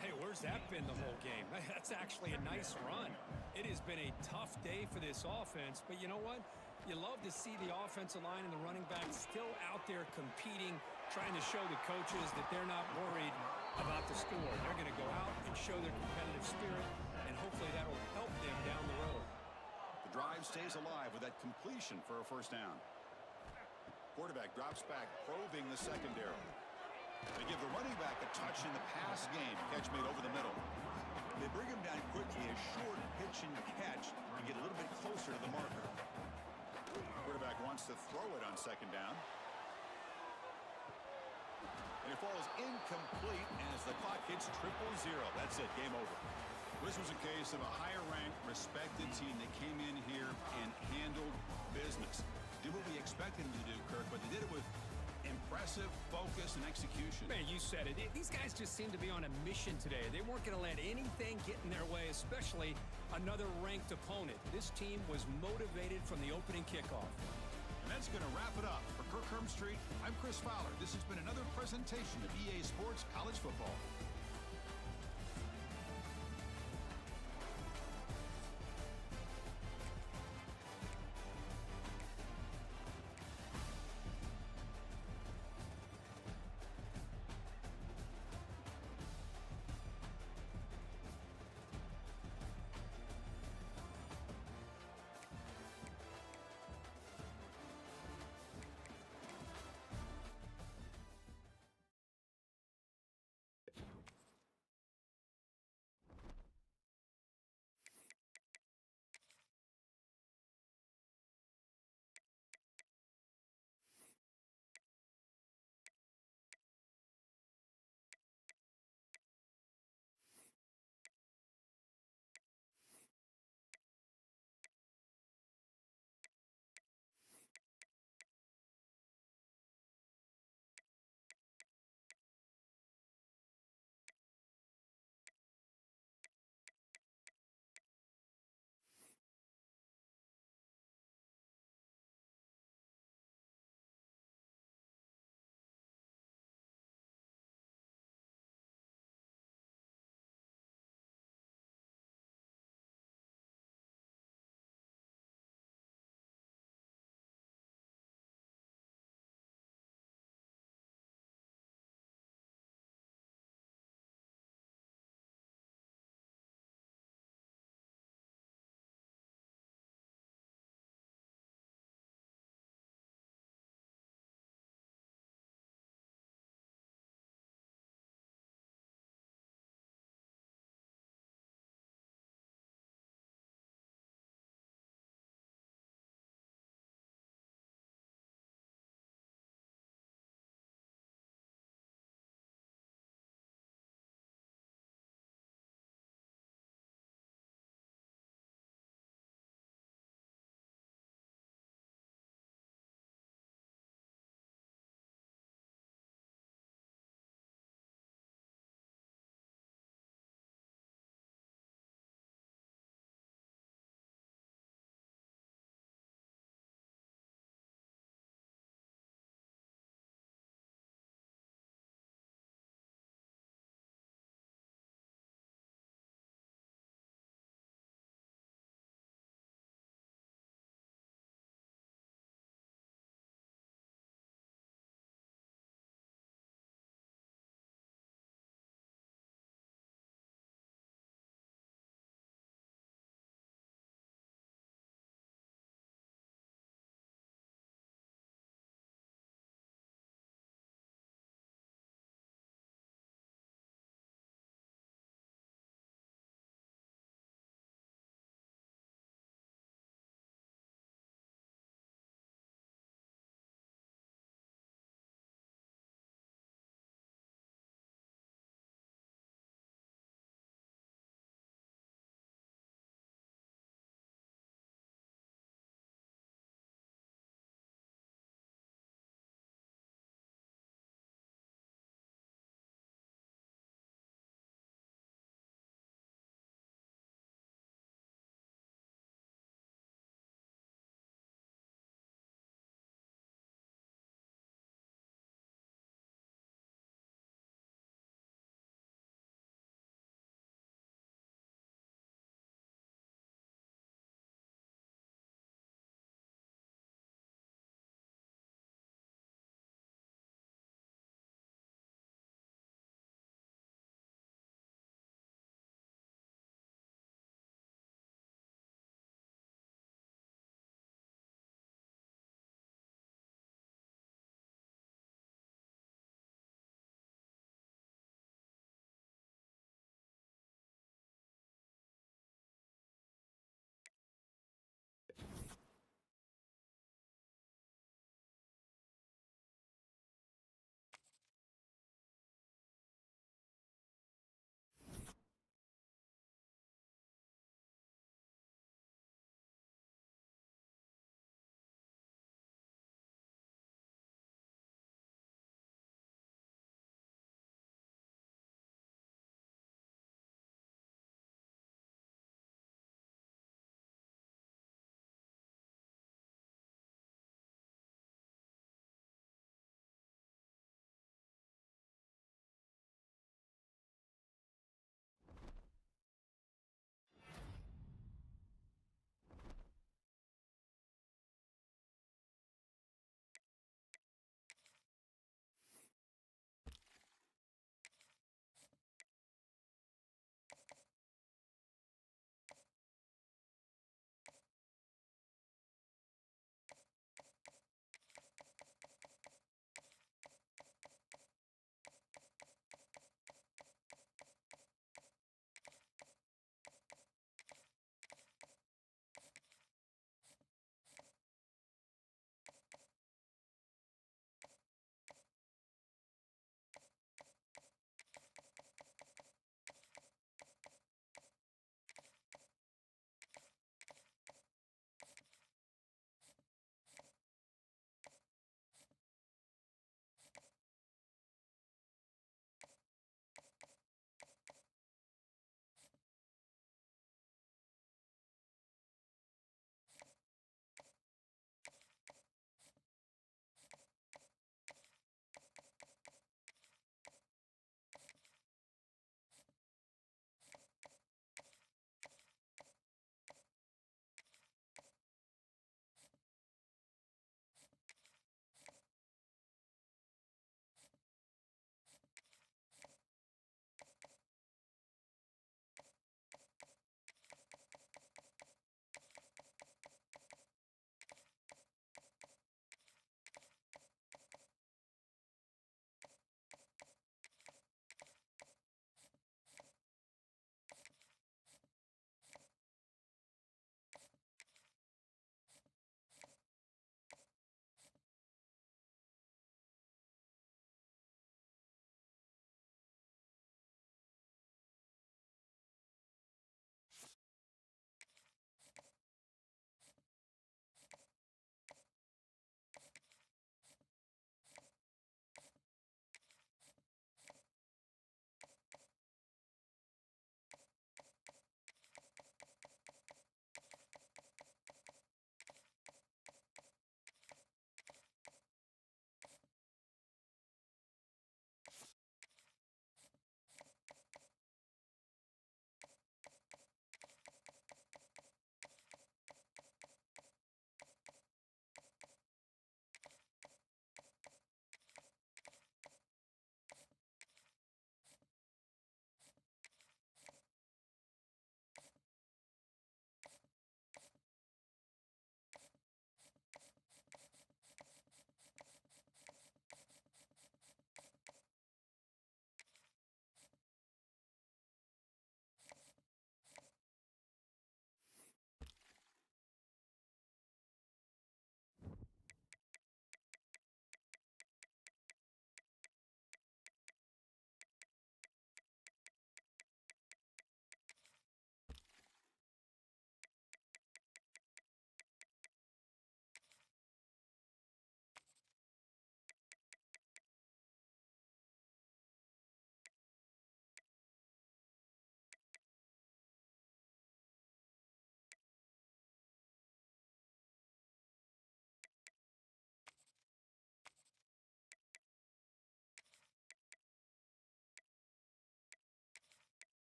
Hey, where's that been the whole game? That's actually a nice run. It has been a tough day for this offense, but you know what? You love to see the offensive line and the running backs still out there competing, trying to show the coaches that they're not worried about the score. They're going to go out and show their competitive spirit, and hopefully that'll help them down the road. The drive stays alive with that completion for a first down. Quarterback drops back, probing the secondary. They give the running back a touch in the pass game. Catch made over the middle. They bring him down quickly, a short pitch and catch to get a little bit closer to the marker. Quarterback wants to throw it on second down. And it falls incomplete as the clock hits 0-0. That's it, game over. This was a case of a higher-ranked, respected team that came in here and handled business. Did what we expected them to do, Kirk, but they did it with impressive focus and execution. Man, you said it. These guys just seem to be on a mission today. They weren't going to let anything get in their way, especially another ranked opponent. This team was motivated from the opening kickoff. And that's going to wrap it up. For Kirk Hermstreet, I'm Chris Fowler. This has been another presentation of EA Sports College Football.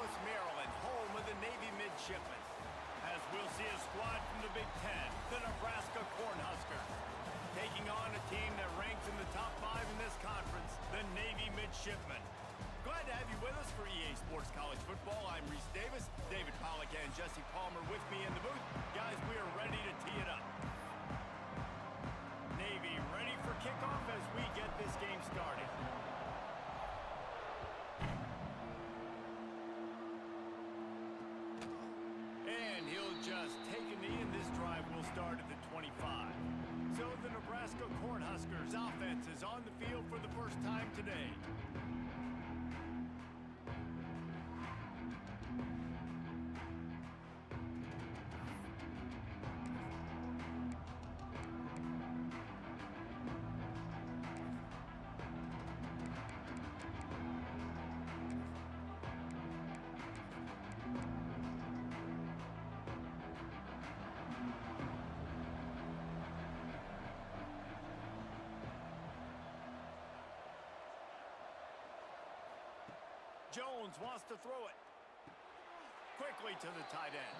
Louis, Maryland, home of the Navy Midshipmen. As we'll see a squad from the Big Ten, the Nebraska Cornhuskers, taking on a team that ranks in the top 5 in this conference, the Navy Midshipmen. Glad to have you with us for EA Sports College Football. I'm Reese Davis, David Pollack and Jesse Palmer with me in the booth. Guys, we are ready to tee it up. Navy ready for kickoff as we get this game started. And he'll just take a knee, and this drive will start at the 25. So the Nebraska Cornhuskers offense is on the field for the first time today. Jones wants to throw it quickly to the tight end.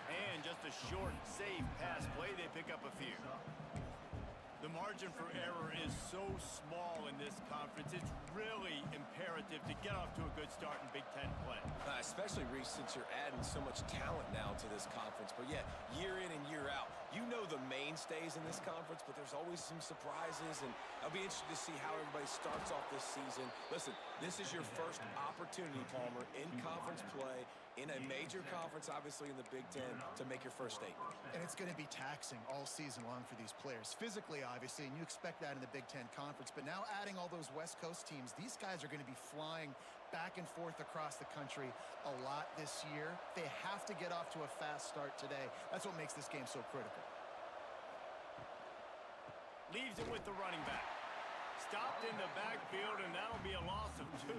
And just a short, safe pass play. They pick up a few. The margin for error is so small in this conference. It's really imperative to get off to a good start in Big Ten play. Especially, Reese, since you're adding so much talent now to this conference. But yeah, year in and year out, you know the mainstays in this conference, but there's always some surprises, and I'll be interested to see how everybody starts off this season. Listen, this is your first opportunity, Palmer, in conference play, in a major conference, obviously in the Big Ten, to make your first statement. And it's going to be taxing all season long for these players. Physically, obviously, and you expect that in the Big Ten Conference. But now adding all those West Coast teams, these guys are going to be flying back and forth across the country a lot this year. They have to get off to a fast start today. That's what makes this game so critical. Leaves it with the running back. Stopped in the backfield, and that'll be a loss of 2.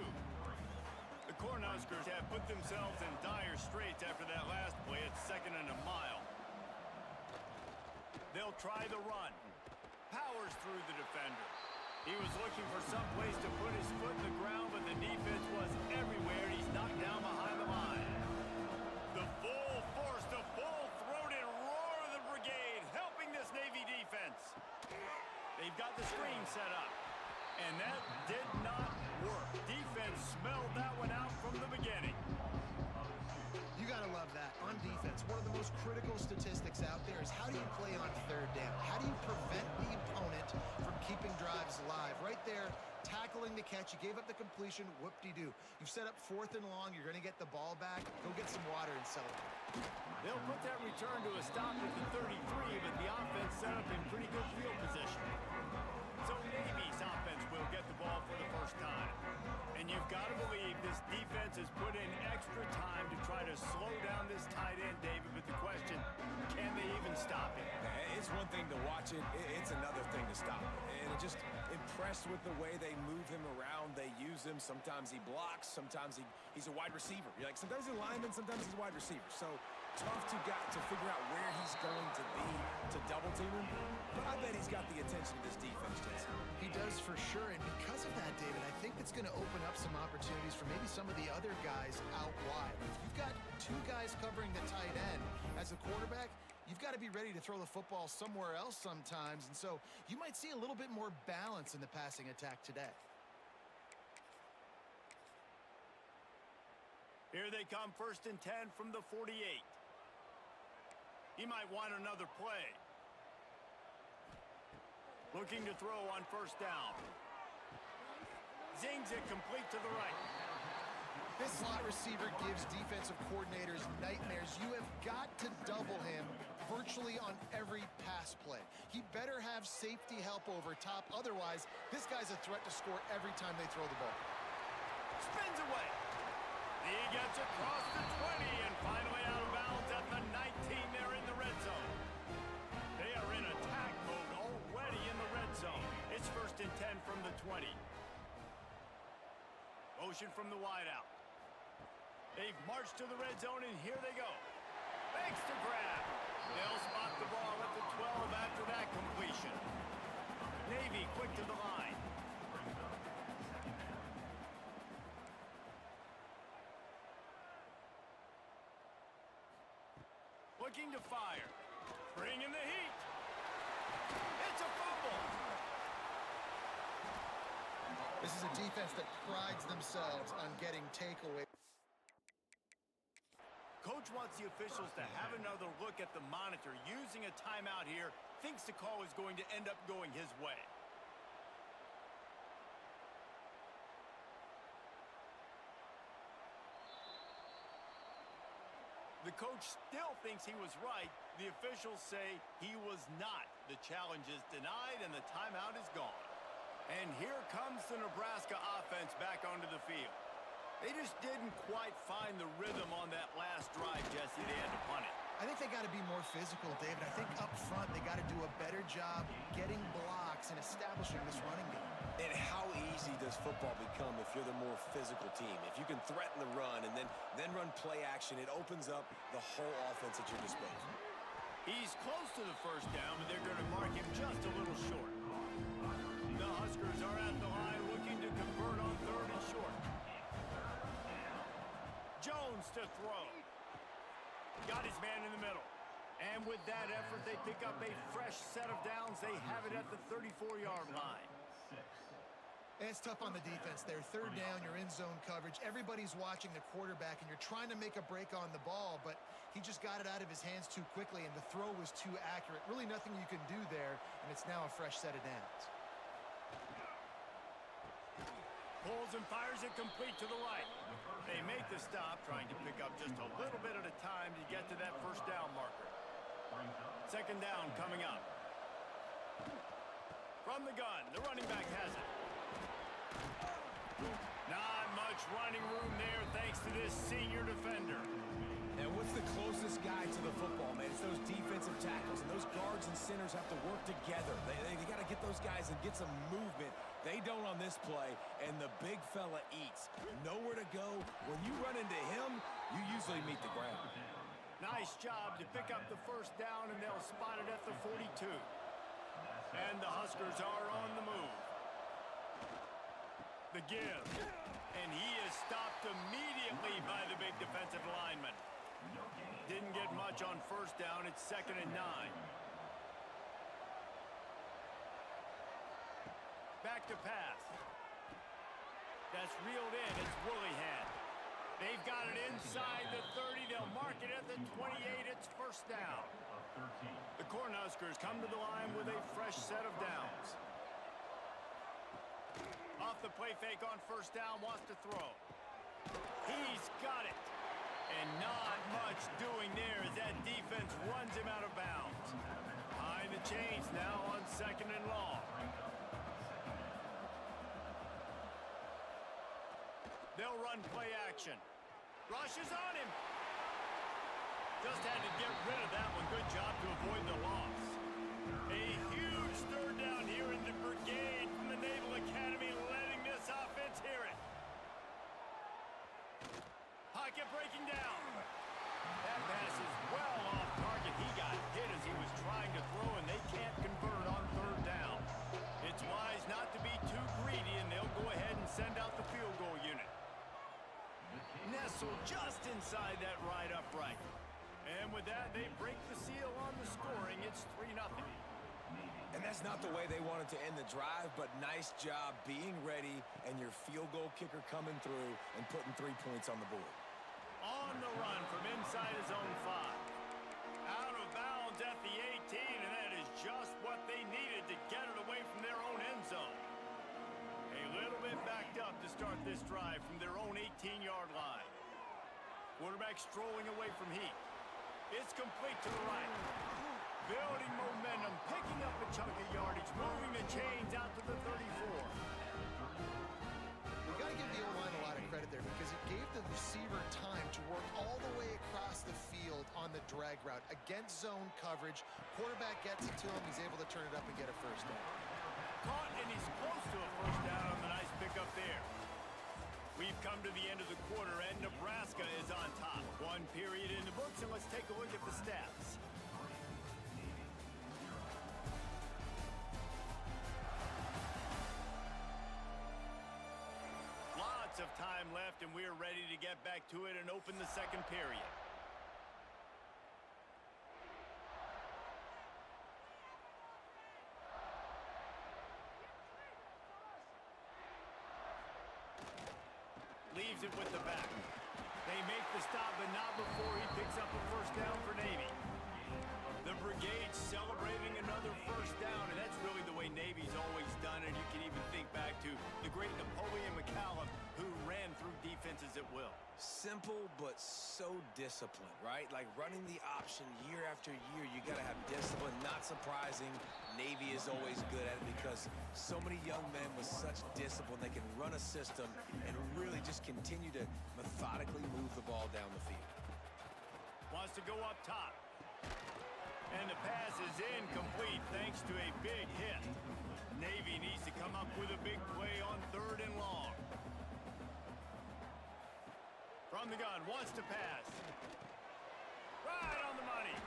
The Cornhuskers have put themselves in dire straits after that last play. It's 2nd and a mile. They'll try the run. Powers through the defender. He was looking for some place to put his foot in the ground, but the defense was everywhere, and he's knocked down behind the line. The full force, the full-throated roar of the brigade, helping this Navy defense. They've got the screen set up, and that did not work. Defense smelled that one out from the beginning. You got to love that. On defense, one of the most critical statistics out there is how do you play on 3rd down? How do you prevent the opponent from keeping drives alive? Right there, tackling the catch. You gave up the completion. Whoop-de-doo. You've set up 4th and long. You're going to get the ball back. Go get some water and celebrate. They'll put that return to a stop at the 33, but the offense set up in pretty good field position. So Navy's offense will get the ball for the first time. And you've got to believe this defense has put in extra time to try to slow down this tight end, David. But the question, can they even stop him? It's one thing to watch it. It's another thing to stop it. And I'm just impressed with the way they move him around. They use him. Sometimes he blocks. Sometimes he's a wide receiver. You're like, sometimes he's a lineman. Sometimes he's a wide receiver. So tough to figure out where he's going to be to double team him. But I bet he's got the attention of this defense, Jason. He does for sure, and because of that, David, I think it's going to open up some opportunities for maybe some of the other guys out wide. If you've got 2 guys covering the tight end as a quarterback, you've got to be ready to throw the football somewhere else sometimes, and so you might see a little bit more balance in the passing attack today. Here they come, 1st and 10 from the 48. He might want another play. Looking to throw on 1st down. Zings it complete to the right. This slot receiver gives defensive coordinators nightmares. You have got to double him virtually on every pass play. He better have safety help over top. Otherwise, this guy's a threat to score every time they throw the ball. Spins away. He gets across the 20 and finally out of bounds at the 19. They're in the red zone. They are in attack mode already in the red zone. It's 1st and 10 from the 20. Motion from the wideout. They've marched to the red zone, and here they go. Thanks to grab. They'll spot the ball at the 12 after that completion. Navy quick to the line. looking to fire. Bringing the heat. It's a fumble. This is a defense that prides themselves on getting takeaway. Coach wants the officials to have another look at the monitor. Using a timeout here, thinks the call is going to end up going his way. The coach still thinks he was right. The officials say he was not. The challenge is denied and the timeout is gone. And here comes the Nebraska offense back onto the field. They just didn't quite find the rhythm on that last drive, Jesse. They had to punt it. I think they got to be more physical, David. I think up front they got to do a better job getting blocks and establishing this running game. And how easy does football become if you're the more physical team? If you can threaten the run and then run play action, it opens up the whole offense at your disposal. He's close to the first down, but they're going to mark him just a little short. The Huskers are at the line looking to convert on 3rd and short. Jones to throw. Got his man in the middle. And with that effort, they pick up a fresh set of downs. They have it at the 34-yard line. And it's tough on the defense there. 3rd down, you're in zone coverage. Everybody's watching the quarterback, and you're trying to make a break on the ball, but he just got it out of his hands too quickly, and the throw was too accurate. Really nothing you can do there, and it's now a fresh set of downs. Pulls and fires it complete to the right. They make the stop, trying to pick up just a little bit at a time to get to that first down marker. 2nd down coming up. From the gun, the running back has it. Not much running room there thanks to this senior defender. And what's the closest guy to the football, man? It's those defensive tackles, and those guards and centers have to work together. They got to get those guys and get some movement. They don't on this play, and the big fella eats. Nowhere to go. When you run into him, you usually meet the ground. Nice job to pick up the first down, and they'll spot it at the 42. And the Huskers are on the move. The give. And he is stopped immediately by the big defensive lineman. Didn't get much on first down. It's 2nd and 9. Back to pass. That's reeled in. It's Woollyhead. They've got it inside the 30. They'll mark it at the 28. It's first down. The Cornhuskers come to the line with a fresh set of downs. Off the play fake on first down, wants to throw. He's got it. And not much doing there as that defense runs him out of bounds. Behind the chains now on 2nd and long. They'll run play action. Rush is on him. Just had to get rid of that one. Good job to avoid the loss. A huge 3rd down here in the brigade from the Naval Academy, letting this offense hear it. Pocket breaking down. That pass is well off target. He got hit as he was trying to throw, and they can't convert on 3rd down. It's wise not to be too greedy, and they'll go ahead and send out the field goal unit. Nestled just inside that right upright. And with that, they break the seal on the scoring. It's 3-0. And that's not the way they wanted to end the drive, but nice job being ready and your field goal kicker coming through and putting 3 points on the board. On the run from inside his own 5. Out of bounds at the 18, and that is just what they needed to get it away from their own end zone. A little bit backed up to start this drive from their own 18-yard line. Quarterback strolling away from heat. It's complete to the right. Building momentum, picking up a chunk of yardage, moving the chains out to the 34. We got to give the O-line a lot of credit there because it gave the receiver time to work all the way across the field on the drag route against zone coverage. Quarterback gets it to him. He's able to turn it up and get a first down. Caught, and he's close to a first down on the nice pickup there. We've come to the end of the quarter, and Nebraska is on top. 1 period in the books, and let's take a look at the stats. Lots of time left, and we're ready to get back to it and open the 2nd period. leaves it with the back. They make the stop, but not before he picks up a first down for Navy. The brigade celebrating another first down, and that's really the way Navy's always done it. You can even think back to the great Napoleon McCallum, who ran through defenses at will. Simple, but so disciplined, right? Like running the option year after year, you got to have discipline. Not surprising, Navy is always good at it because so many young men with such discipline, they can run a system and really just continue to methodically move the ball down the field. Wants to go up top. And the pass is incomplete thanks to a big hit. Navy needs to come up with a big play on 3rd and long. From the gun, wants to pass. Right on the money.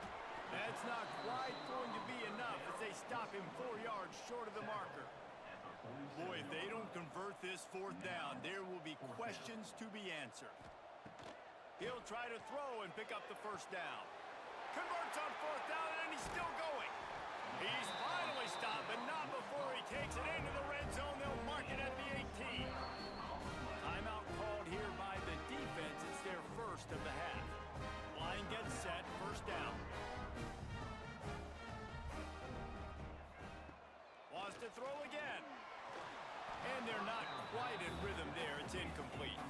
That's not quite going to be enough as they stop him 4 yards short of the marker. Boy, if they don't convert this 4th down, there will be questions to be answered. He'll try to throw and pick up the first down. Converts on 4th down, and he's still going. He's finally stopped, but not before he takes it into the red zone. They'll mark it at the 18. Timeout called here by the defense. It's their first of the half. Line gets set, first down. Wants to throw again. And they're not quite in rhythm there. It's incomplete.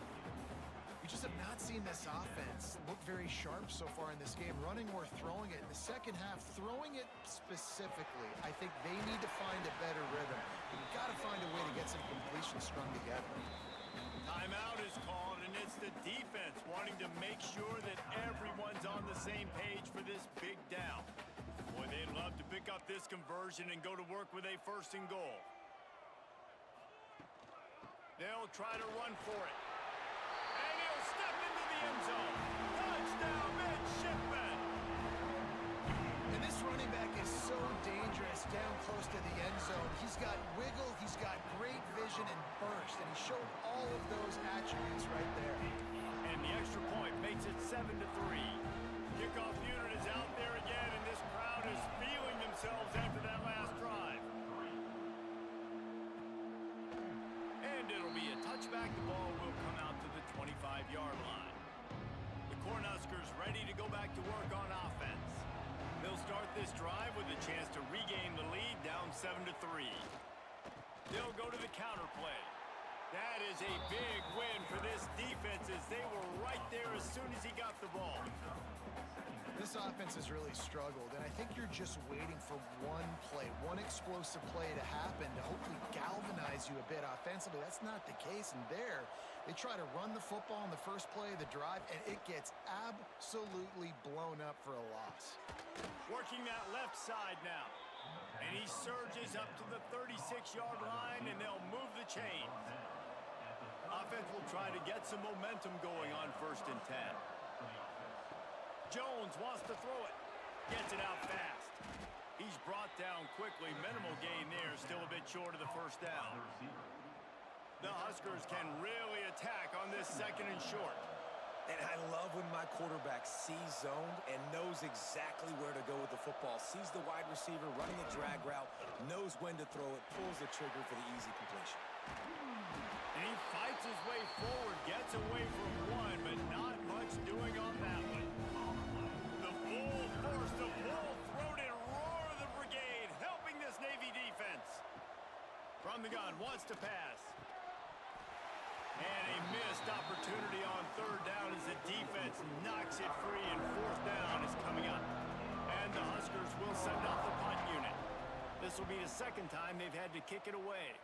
We just have not seen this offense look very sharp so far in this game, running or throwing it. In the second half, throwing it specifically, I think they need to find a better rhythm. You've got to find a way to get some completions strung together. Timeout is called, and it's the defense wanting to make sure that everyone's on the same page for this big down. Boy, they'd love to pick up this conversion and go to work with a 1st and goal. They'll try to run for it. And he'll step into the end zone. Touchdown, Midshipman! And this running back is so dangerous down close to the end zone. He's got wiggle, he's got great vision and burst, and he showed all of those attributes right there. And the extra point makes it 7-3. Kickoff unit is out there again, and this crowd is feeling themselves after that last drive. And it'll be a touchback. The ball will come out to the 25-yard line. The Cornhuskers ready to go back to work on offense. They'll start this drive with a chance to regain the lead, down 7-3. They'll go to the counter play. That is a big win for this defense as they were right there as soon as he got the ball. This offense has really struggled, and I think you're just waiting for one play, one explosive play to happen to hopefully galvanize you a bit offensively. That's not the case, and there, they try to run the football in the first play of the drive, and it gets absolutely blown up for a loss. Working that left side now, and he surges up to the 36-yard line, and they'll move the chains. Offense will try to get some momentum going on 1st and 10. Jones wants to throw it. Gets it out fast. He's brought down quickly. Minimal gain there. Still a bit short of the first down. The Huskers can really attack on this 2nd and short. And I love when my quarterback sees zoned and knows exactly where to go with the football. Sees the wide receiver running the drag route, knows when to throw it, pulls the trigger for the easy completion. And he fights his way forward, gets away from one, but not much doing on that one. The full force, the full-throated roar of the brigade, helping this Navy defense. From the gun, wants to pass. And a missed opportunity on 3rd down as the defense knocks it free, and 4th down is coming up. And the Huskers will send out the punt unit. This will be the 2nd time they've had to kick it away.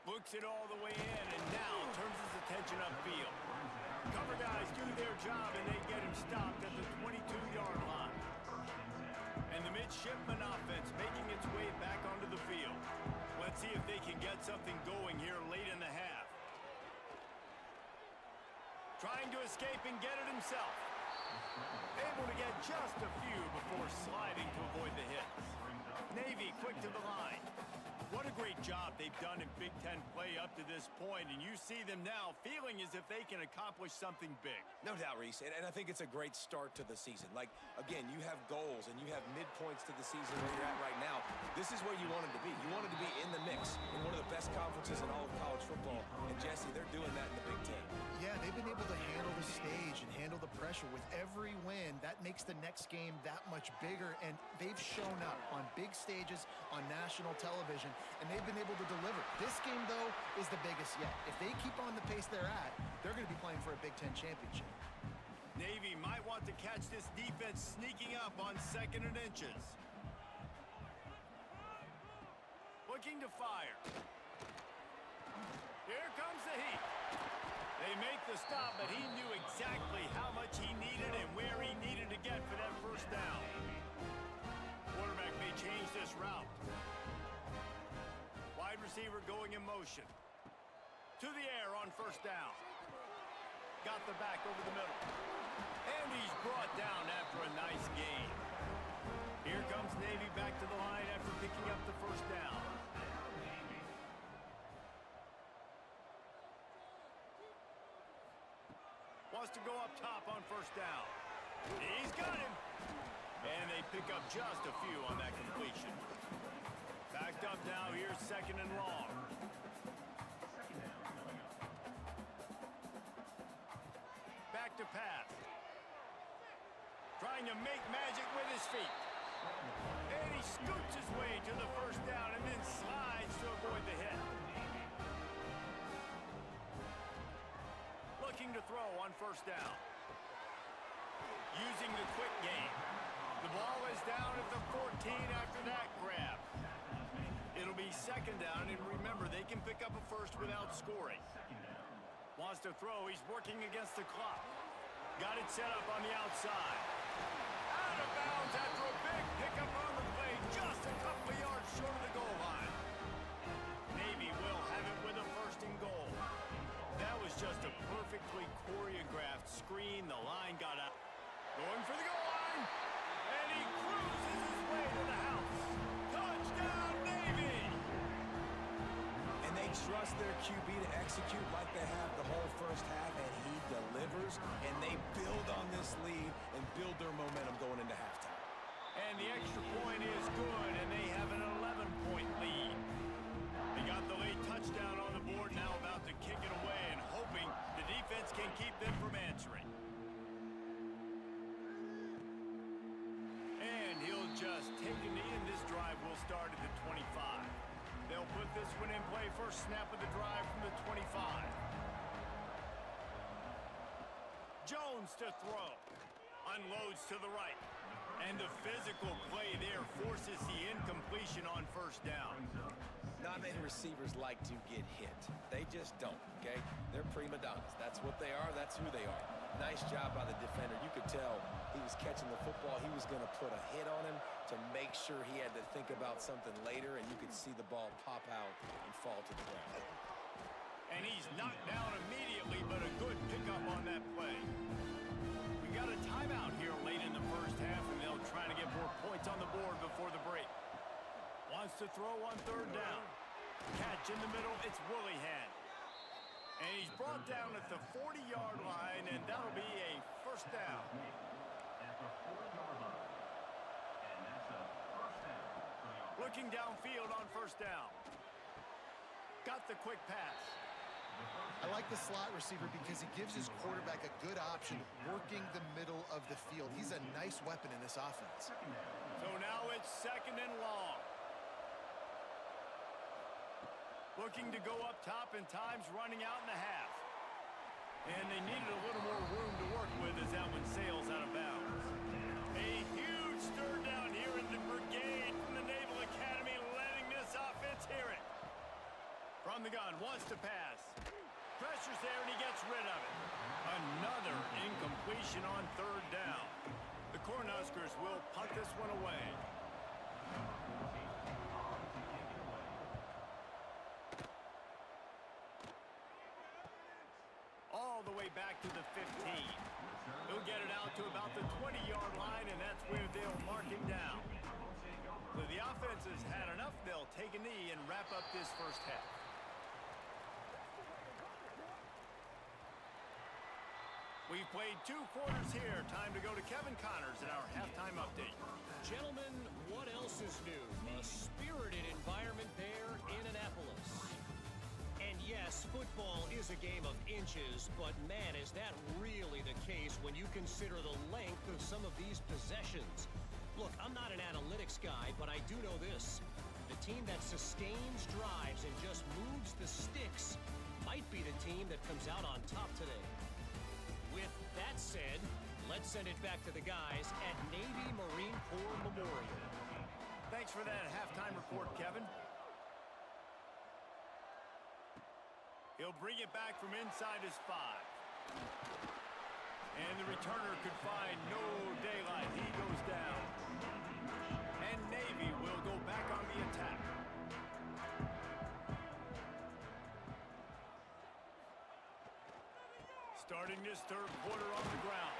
Looks it all the way in, and now turns his attention upfield. Cover guys do their job, and they get him stopped at the 22-yard line. And the midshipman offense making its way back onto the field. Let's see if they can get something going here late in the half. Trying to escape and get it himself. Able to get just a few before sliding to avoid the hits. Navy quick to the line. What a great job they've they've done in Big Ten play up to this point, and you see them now feeling as if they can accomplish something big. No doubt, Reese, and I think it's a great start to the season. Like, again, you have goals and you have midpoints to the season where you're at right now. This is where you wanted to be. You wanted to be in the mix in one of the best conferences in all of college football. And, Jesse, they're doing that in the Big Ten. Yeah, they've been able to handle the stage and handle the pressure. With every win, that makes the next game that much bigger, and they've shown up on big stages on national television, and they've been able to deliver. This game, though, is the biggest yet. If they keep on the pace they're at, they're going to be playing for a Big Ten championship. Navy might want to catch this defense sneaking up on 2nd and inches. Looking to fire. Here comes the heat. They make the stop, but he knew exactly how much he needed and where he needed to get for that first down. Quarterback may change this route. Wide receiver going in motion. To the air on first down. Got the back over the middle. And he's brought down after a nice gain. Here comes Navy back to the line after picking up the first down. Wants to go up top on first down. He's got him. And they pick up just a few on that completion. Backed up now, here's 2nd and long. Back to pass. Trying to make magic with his feet. And he scoots his way to the first down and then slides to avoid the hit. Looking to throw on first down. Using the quick game. The ball is down at the 14 after that grab. It'll be 2nd down, and remember, they can pick up a first without scoring. Wants to throw. He's working against the clock. Got it set up on the outside. Out of bounds after a big pickup on the play, just a couple of yards short of the goal line. Navy will have it with a 1st and goal. That was just a perfectly choreographed screen. The line got out. Going for the goal line. And he cruises his way to the house. Touchdown, Navy! And they trust their QB to execute like they have the whole first half, and he delivers, and they build on this lead and build their momentum going into halftime. And the extra point is good, and they have an 11-point lead. They got the late touchdown on the board, now about to kick it away and hoping the defense can keep them from answering. And he'll just take a knee, and this drive will start at the 25. They'll put this one in play. First snap of the drive from the 25. Jones to throw. Unloads to the right. And the physical play there forces the incompletion on first down. Not many receivers like to get hit. They just don't, okay? They're prima donnas. That's what they are. That's who they are. Nice job by the defender. You could tell he was catching the football. He was going to put a hit on him to make sure he had to think about something later, and you could see the ball pop out and fall to the ground. And he's knocked down immediately, but a good pickup on that play. We got a timeout here late in the first half, and they'll try to get more points on the board before the break. Wants to throw on 3rd down. Catch in the middle, it's Willihan. And he's brought down at the 40-yard line, and that'll be a first down. Looking downfield on first down. Got the quick pass. I like the slot receiver because he gives his quarterback a good option working the middle of the field. He's a nice weapon in this offense. So now it's 2nd and long. Looking to go up top, and time's running out in the half. And they needed a little more room to work with as that one sails out of bounds. A huge stir down here in the brigade from the Naval Academy, letting this offense hear it. From the gun, wants to pass. Pressure's there, and he gets rid of it. Another incompletion on 3rd down. The Cornhuskers will punt this one away. All the way back to the 15. He'll get it out to about the 20-yard line, and that's where they'll mark him down. So the offense has had enough. They'll take a knee and wrap wrap up this first half. We've played 2 quarters here. Time to go to Kevin Connors in our halftime update. Gentlemen, what else is new? A spirited environment there in Annapolis. And yes, football is a game of inches, but man, is that really the case when you consider the length of some of these possessions. Look, I'm not an analytics guy, but I do know this. The team that sustains drives and just moves the sticks might be the team that comes out on top today. With that said, let's send it back to the guys at Navy Marine Corps Memorial. Thanks for that halftime report, Kevin. He'll bring it back from inside his 5. And the returner could find no daylight. He goes down. And Navy will go back on the attack. Starting this third quarter on the ground.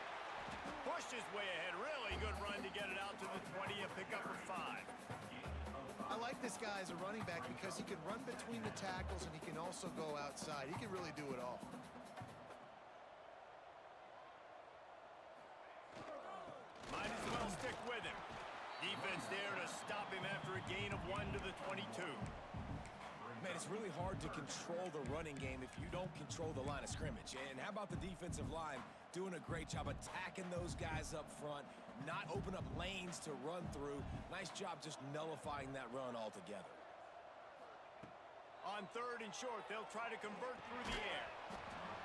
Pushed his way ahead. Really good run to get it out to the 20 and pick up a 5. I like this guy as a running back because he can run between the tackles and he can also go outside. He can really do it all. Might as well stick with him. Defense there to stop him after a gain of 1 to the 22. Man, it's really hard to control the running game if you don't control the line of scrimmage. And how about the defensive line doing a great job attacking those guys up front, not open up lanes to run through. Nice job just nullifying that run altogether. On 3rd and short, they'll try to convert through the air.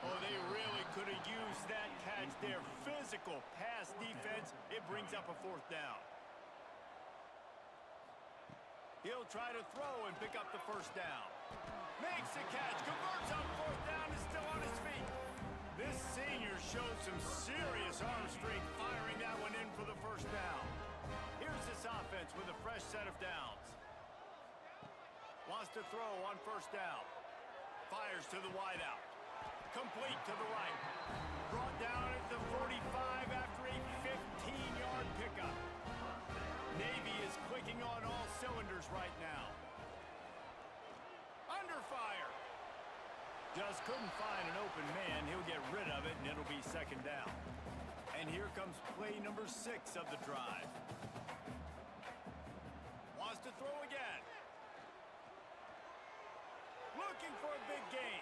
Oh, they really could have used that catch there. Physical pass defense. It brings up a 4th down. He'll try to throw and pick up the 1st down. Makes the catch, converts on 4th down, is still on his feet. This senior showed some serious arm strength firing that one in for the 1st down. Here's this offense with a fresh set of downs. Wants to throw on 1st down. Fires to the wideout. Complete to the right. Brought down at the 45 after a 15-yard pickup. Navy is clicking on all cylinders right now. Under fire. Just couldn't find an open man. He'll get rid of it, and it'll be 2nd down. And here comes play number 6 of the drive. Wants to throw again. Looking for a big gain.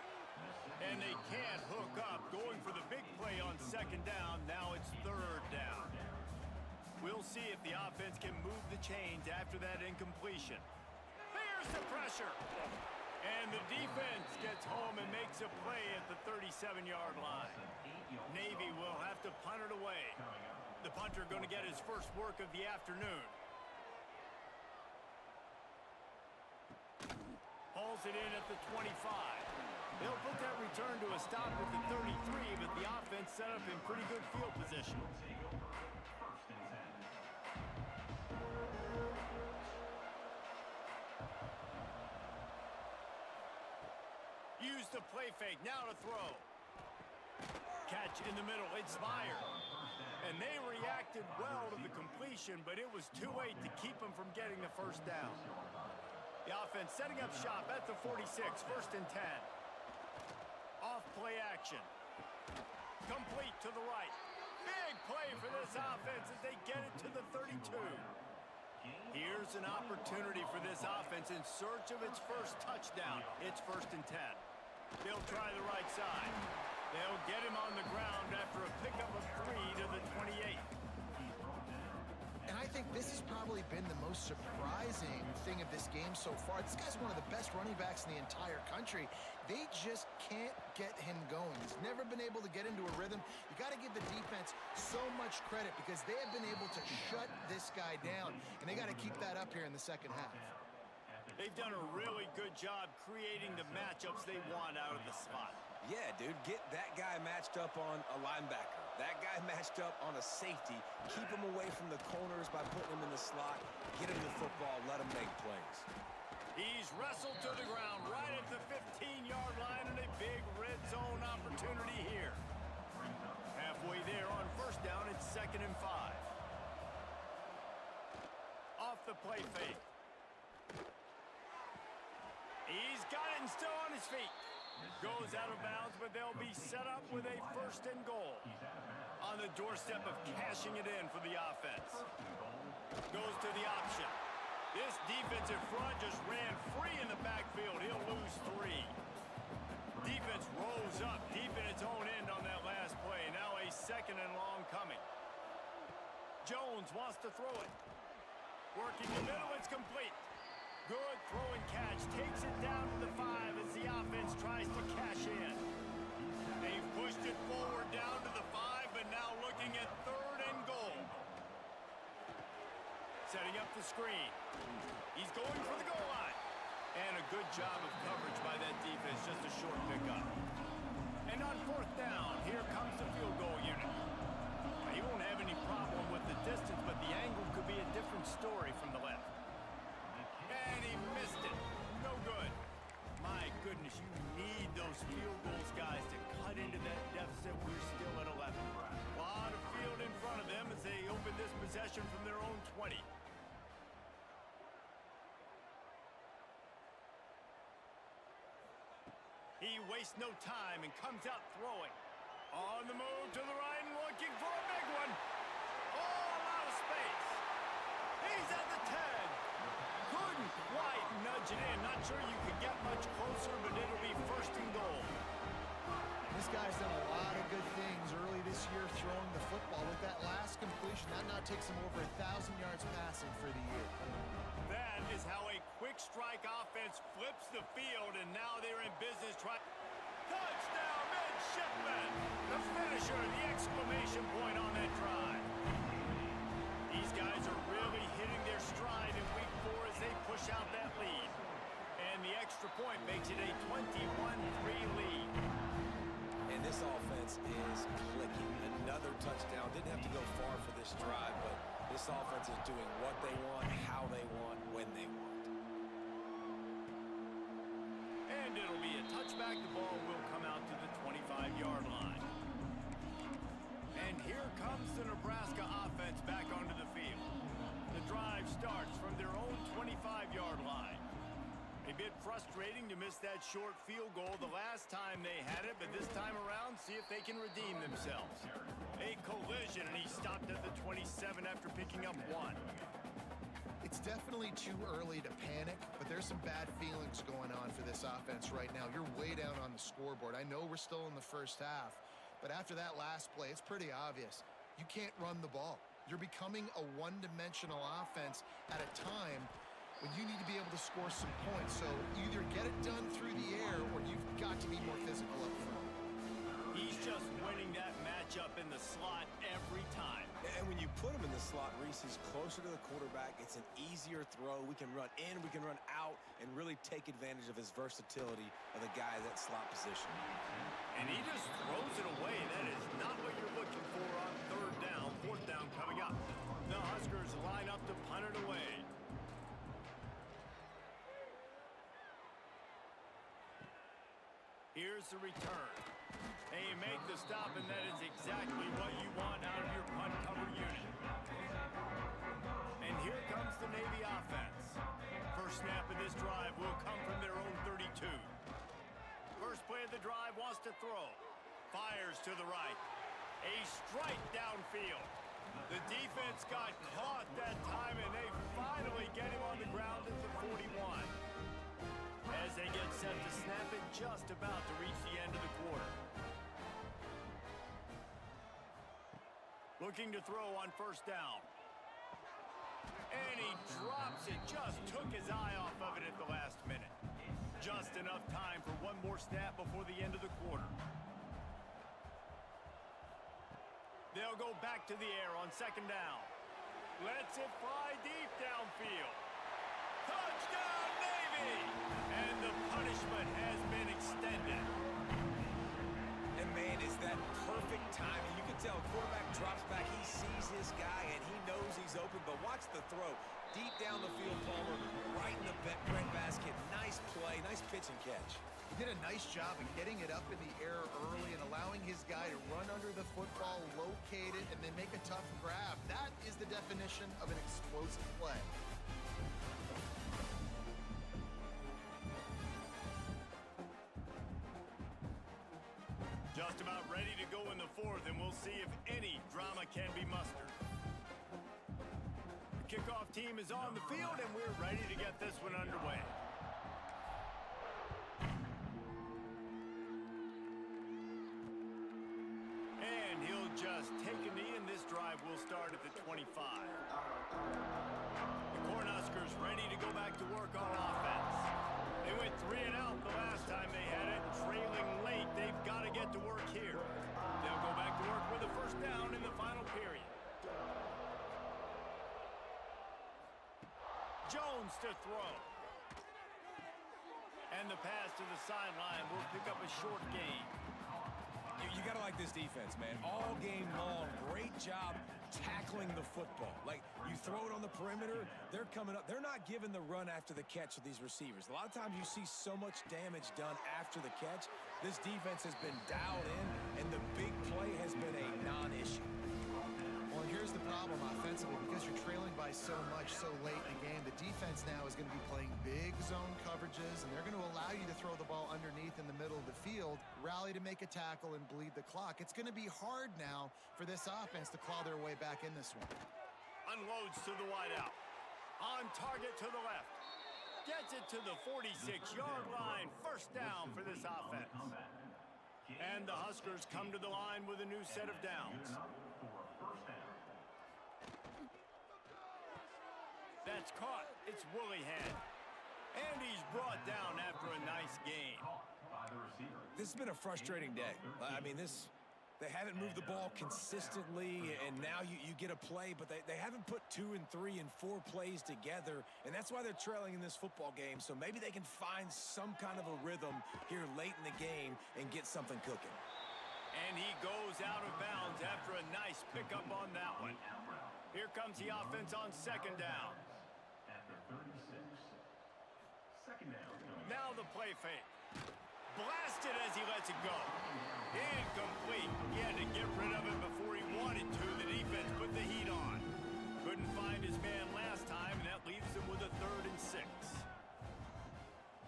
And they can't hook up. Going for the big play on 2nd down. Now it's 3rd down. We'll see if the offense can move the chains after that incompletion. There's the pressure. And the defense gets home and makes a play at the 37-yard line. Navy will have to punt it away. The punter going to get his first work of the afternoon. Hauls it in at the 25. They'll put that return to a stop at the 33, but the offense set up in pretty good field position. Use the play fake, now to throw. Catch in the middle, it's Meyer. And they reacted well to the completion, but it was too late to keep them from getting the 1st down. The offense setting up shop at the 46, 1st and 10. Off play action. Complete to the right. Big play for this offense as they get it to the 32. Here's an opportunity for this offense in search of its first touchdown. It's 1st and 10. They'll try the right side. They'll get him on the ground after a pickup of 3 to the 28. And I think this has probably been the most surprising thing of this game so far. This guy's one of the best running backs in the entire country. They just can't get him going. He's never been able to get into a rhythm. You got to give the defense so much credit because they have been able to shut this guy down. And they got to keep that up here in the 2nd half. They've done a really good job creating the matchups they want out of the spot. Yeah, dude, get that guy matched up on a linebacker. That guy matched up on a safety. Keep him away from the corners by putting him in the slot. Get him the football, let him make plays. He's wrestled to the ground right at the 15-yard line and a big red zone opportunity here. Halfway there on 1st down, it's 2nd and 5. Off the play fake. He's got it and still on his feet. Goes out of bounds, but they'll be set up with a 1st and goal. On the doorstep of cashing it in for the offense. Goes to the option. This defensive front just ran free in the backfield. He'll lose 3. Defense rose up deep in its own end on that last play. Now a 2nd and long coming. Jones wants to throw it. Working the middle, it's complete. Good throw and catch. Takes it down to the 5 as the offense tries to cash in. They've pushed it forward down to the 5, but now looking at 3rd and goal. Setting up the screen. He's going for the goal line. And a good job of coverage by that defense. Just a short pickup. And on 4th down, here comes the field goal unit. He won't have any problem with the distance, but the angle could be a different story from the left. And he missed it. No good. My goodness, you need those field goals, guys, to cut into that deficit. We're still at 11. A lot of field in front of them as they open this possession from their own 20. He wastes no time and comes out throwing. On the move to the right and looking for a big one. All out of space. He's at the 10. Couldn't quite nudge it in. Not sure you could get much closer, but it'll be 1st and goal. This guy's done a lot of good things early this year throwing the football. With that last completion, that now takes him over 1,000 yards passing for the year. That is how a quick strike offense flips the field, and now they're in business. Touchdown, Midshipman! The finisher, the exclamation point on that drive. These guys are really hitting their stride in week 4 as they push out that lead. And the extra point makes it a 21-3 lead. And this offense is clicking. Another touchdown. Didn't have to go far for this drive, but this offense is doing what they want, how they want, when they want. And it'll be a touchback. The ball will come out to the 25-yard line. And here comes the Nebraska offense back onto the field. The drive starts from their own 25-yard line. A bit frustrating to miss that short field goal the last time they had it, but this time around, see if they can redeem themselves. A collision, and he stopped at the 27 after picking up 1. It's definitely too early to panic, but there's some bad feelings going on for this offense right now. You're way down on the scoreboard. I know we're still in the first half, but after that last play, it's pretty obvious. You can't run the ball. You're becoming a one-dimensional offense at a time when you need to be able to score some points. So either get it done through the air or you've got to be more physical up front. He's just winning that matchup in the slot every time. And when you put him in the slot, Reese, he's closer to the quarterback. It's an easier throw. We can run in, we can run out, and really take advantage of his versatility of the guy in that slot position. And he just throws it away. That is not what you're looking for on 3rd down, 4th down coming up. The Huskers line up to punt it away. Here's the return. They make the stop, and that is exactly what you want out of your punt cover unit. And here comes the Navy offense. First snap of this drive will come from their own 32. First play of the drive wants to throw. Fires to the right. A strike downfield. The defense got caught that time, and they finally get him on the ground at the 41. As they get set to snap it, just about to reach the end of the quarter. Looking to throw on 1st down. And he drops it, just took his eye off of it at the last minute. Just enough time for one more snap before the end of the quarter. They'll go back to the air on 2nd down. Lets it fly deep downfield. Touchdown, Navy! And the punishment has been extended. And man, is that perfect timing. You can tell quarterback drops back. He sees his guy, and he knows he's open. But watch the throw. Deep down the field, Palmer, right in the breadbasket. Nice play, nice pitch and catch. He did a nice job of getting it up in the air early and allowing his guy to run under the football, locate it, and then make a tough grab. That is the definition of an explosive play. and we'll see if any drama can be mustered. The kickoff team is on the field, and we're ready to get this one underway. And he'll just take a knee, and this drive will start at the 25. The Cornhuskers ready to go back to work on offense. They went 3 and out the last time they had it, trailing late. They've got to get to work here. They'll go back to work with a first down in the final period. Jones to throw. And the pass to the sideline will pick up a short gain. You got to like this defense, man. All game long, great job tackling the football. Like, you throw it on the perimeter, they're coming up. They're not giving the run after the catch with these receivers. A lot of times you see so much damage done after the catch. This defense has been dialed in, and the big play has been a non-issue. Well, and here's the problem offensively. Because you're trailing by so much so late in the game, the defense now is going to be playing big zone coverages, and they're going to allow you to throw the ball underneath in the middle of the field, rally to make a tackle, and bleed the clock. It's going to be hard now for this offense to claw their way back in this one. Unloads to the wideout. On target to the left. Gets it to the 46-yard line. First down for this offense. And the Huskers come to the line with a new set of downs. That's caught. It's Willihan. And he's brought down after a nice gain. This has been a frustrating day. I mean, they haven't moved the ball consistently, and now you get a play, but they haven't put 2 and 3 and 4 plays together, and that's why they're trailing in this football game. So maybe they can find some kind of a rhythm here late in the game and get something cooking. And he goes out of bounds after a nice pickup on that one. Here comes the offense on second down. Now the play fake. Blasted as he lets it go. Incomplete. He had to get rid of it before he wanted to. The defense put the heat on. Couldn't find his man last time, and that leaves him with a 3rd and 6.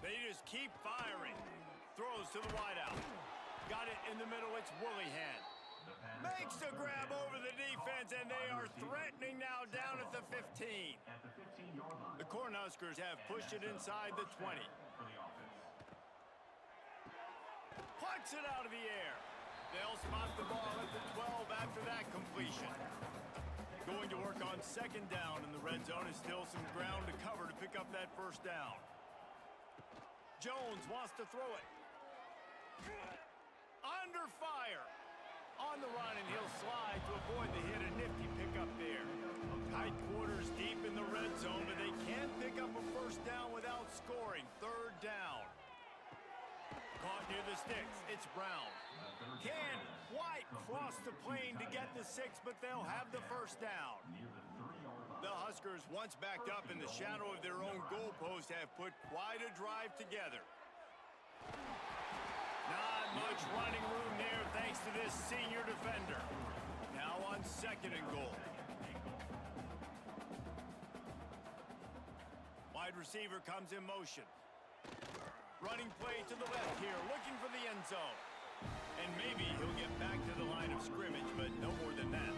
They just keep firing. Throws to the wideout. Got it in the middle. It's Willihan. Makes the grab over the defense, and they are threatening now down at the 15. The Cornhuskers have pushed it inside the 20. Plucks it out of the air. They'll spot the ball at the 12 after that completion. Going to work on second down, and the red zone is still some ground to cover to pick up that first down. Jones wants to throw it. Under fire. On the run, and he'll slide to avoid the hit. A nifty pickup there. Tight quarters deep in the red zone, but they can't pick up a first down without scoring. 3rd down. Caught near the sticks. It's Brown. Can White cross the plane to get the 6, but they'll have the first down. The Huskers, once backed up in the shadow of their own goalpost, have put quite a drive together. Not much running room there thanks to this senior defender. Now on 2nd and goal. Wide receiver comes in motion. Running play to the left here, looking for the end zone. And maybe he'll get back to the line of scrimmage, but no more than that.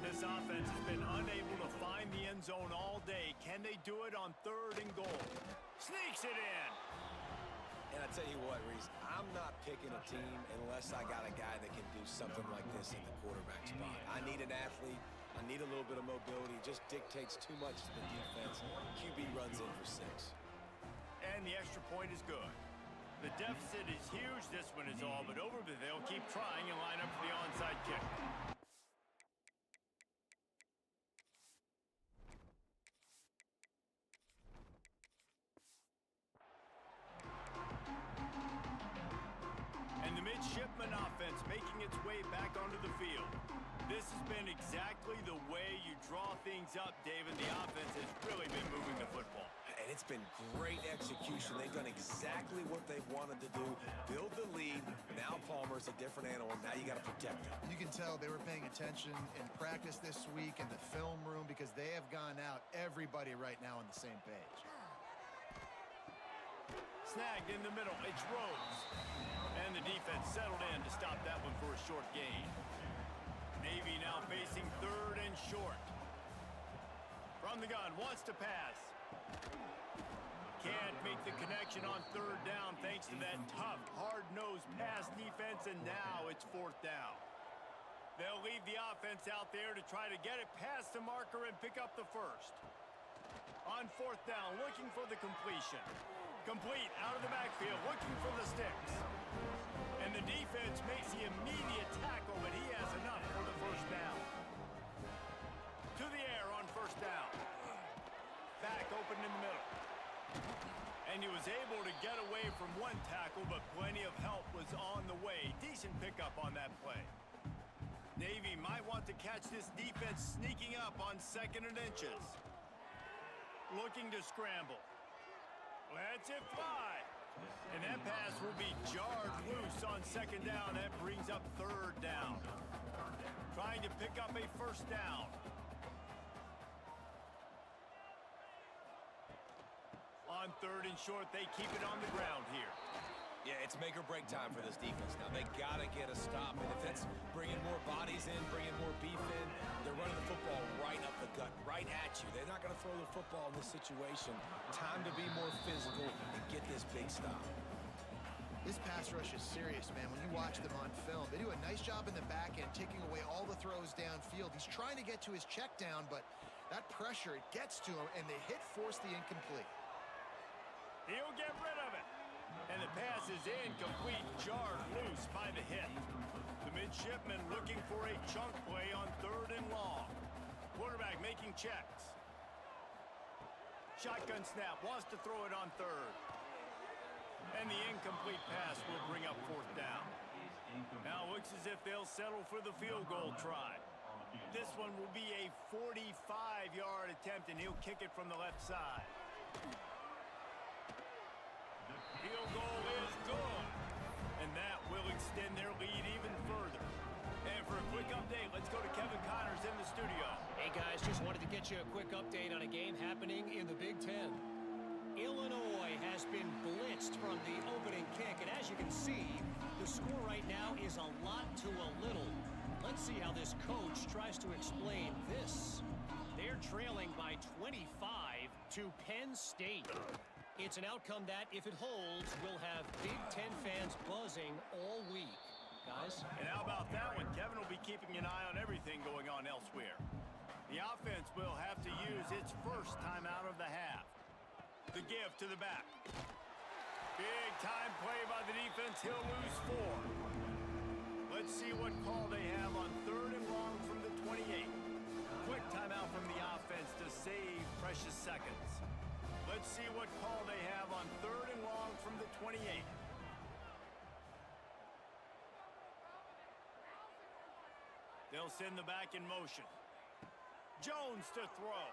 This offense has been unable to find the end zone all day. Can they do it on 3rd and goal? Sneaks it in. And I tell you what, Reese, I'm not picking a team unless I got a guy that can do something like this in the quarterback spot. I need an athlete. I need a little bit of mobility. It just dictates too much to the defense. QB runs in for 6. And the extra point is good. The deficit is huge. This one is all but over, but they'll keep trying and line up for the onside kick. And the midshipman offense making its way back onto the field. This has been exactly the way you draw things up, David. The offense has really been moving the football. And it's been great execution. They've done exactly what they wanted to do. Build the lead. Now Palmer's a different animal. Now you got to protect him. You can tell they were paying attention in practice this week in the film room because they have gone out, everybody right now on the same page. Snagged in the middle. It's Rhodes. And the defense settled in to stop that one for a short gain. Navy now facing third and short. From the gun, wants to pass. Can't make the connection on third down thanks to that tough, hard-nosed pass defense, and now it's fourth down. They'll leave the offense out there to try to get it past the marker and pick up the first. On fourth down, looking for the completion. Complete out of the backfield, looking for the sticks. And the defense makes the immediate tackle, but he has enough for the first down. To the air on first down. Back open in the middle. And he was able to get away from one tackle, but plenty of help was on the way. Decent pickup on that play. Navy might want to catch this defense sneaking up on 2nd and inches. Looking to scramble. Lets it fly. And that pass will be jarred loose on 2nd down. That brings up 3rd down. Trying to pick up a first down. On 3rd and short, they keep it on the ground here. Yeah, it's make or break time for this defense now. They got to get a stop. And if it's bringing more bodies in, bringing more beef in, they're running the football right up the gut, right at you. They're not going to throw the football in this situation. Time to be more physical and get this big stop. This pass rush is serious, man. When you watch them on film, they do a nice job in the back end, taking away all the throws downfield. He's trying to get to his check down, but that pressure, it gets to him, and the hit forced the incomplete. He'll get rid of it. And the pass is incomplete, jarred loose by the hit. The midshipman looking for a chunk play on 3rd and long. Quarterback making checks. Shotgun snap, wants to throw it on 3rd. And the incomplete pass will bring up 4th down. Now looks as if they'll settle for the field goal try. This one will be a 45-yard attempt, and he'll kick it from the left side. Field goal is good. And that will extend their lead even further. And for a quick update, let's go to Kevin Connors in the studio. Hey guys, just wanted to get you a quick update on a game happening in the Big Ten. Illinois has been blitzed from the opening kick, and as you can see, the score right now is a lot to a little. Let's see how this coach tries to explain this. They're trailing by 25 to Penn State. It's an outcome that, if it holds, will have Big Ten fans buzzing all week. Guys? And how about that one? Kevin will be keeping an eye on everything going on elsewhere. The offense will have to use its first time out of the half. The give to the back. Big time play by the defense. He'll lose 4. Let's see what call they have on 3rd and long from the 28. Quick timeout from the offense to save precious seconds. Let's see what call they have on 3rd and long from the 28. They'll send the back in motion. Jones to throw.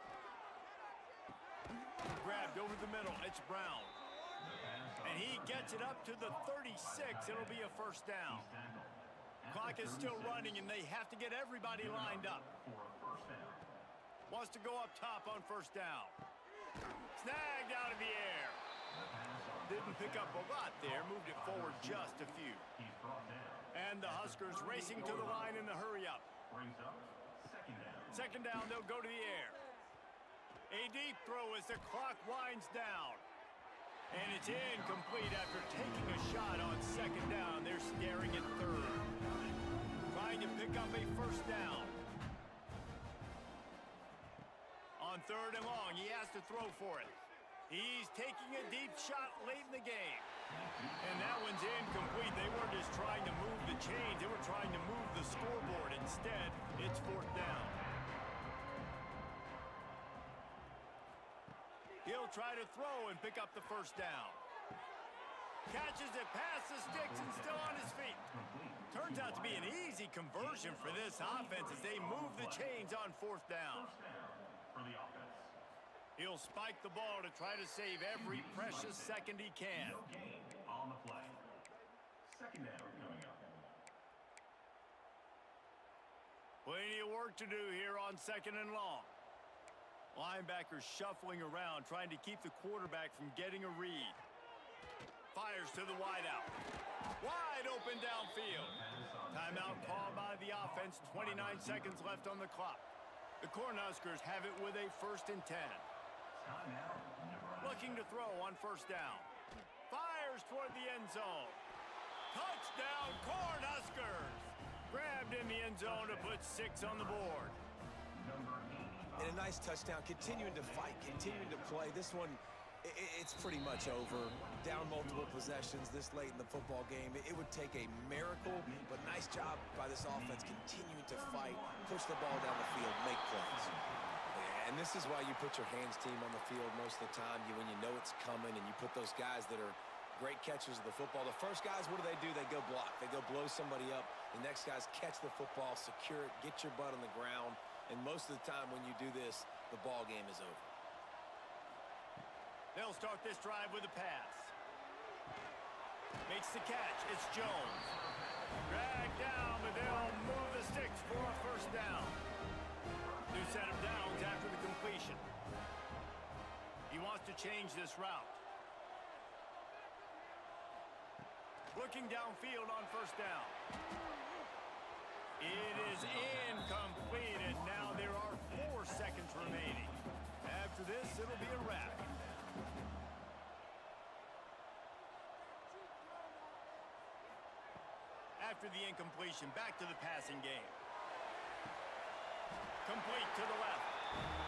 Grabbed over the middle. It's Brown. And he gets it up to the 36. It'll be a first down. Clock is still running, and they have to get everybody lined up. Wants to go up top on first down. Snagged out of the air. Didn't pick up a lot there. Moved it forward just a few. And the Huskers racing to the line in the hurry up. Second down, they'll go to the air. A deep throw as the clock winds down. And it's incomplete after taking a shot on 2nd down. They're staring at 3rd. Trying to pick up a first down. On 3rd and long, he has to throw for it. He's taking a deep shot late in the game. And that one's incomplete. They weren't just trying to move the chains. They were trying to move the scoreboard. Instead, it's 4th down. He'll try to throw and pick up the first down. Catches it past the sticks and still on his feet. Turns out to be an easy conversion for this offense as they move the chains on 4th down. He'll spike the ball to try to save every precious second he can. On the play. Second down coming up. Plenty of work to do here on 2nd and long. Linebackers shuffling around, trying to keep the quarterback from getting a read. Fires to the wideout. Wide open downfield. Timeout called by the offense. 29 seconds left on the clock. The Cornhuskers have it with a 1st and 10. Looking to throw on 1st down. Fires toward the end zone. Touchdown, Cornhuskers! Grabbed in the end zone to put 6 on the board. And a nice touchdown, continuing to fight, continuing to play. This one, it's pretty much over. Down multiple possessions this late in the football game. It would take a miracle, but nice job by this offense continuing to fight, push the ball down the field, make plays. And this is why you put your hands team on the field most of the time. When you know it's coming, and you put those guys that are great catchers of the football. The first guys, what do? They go block. They go blow somebody up. The next guys catch the football, secure it, get your butt on the ground. And most of the time when you do this, the ball game is over. They'll start this drive with a pass. Makes the catch. It's Jones. Dragged down, but they'll move the sticks for a 1st down. New set of downs after the completion. He wants to change this route. Looking downfield on 1st down. It is incomplete, and now there are 4 seconds remaining. After this, it'll be a wrap. After the incompletion, back to the passing game. Complete to the left.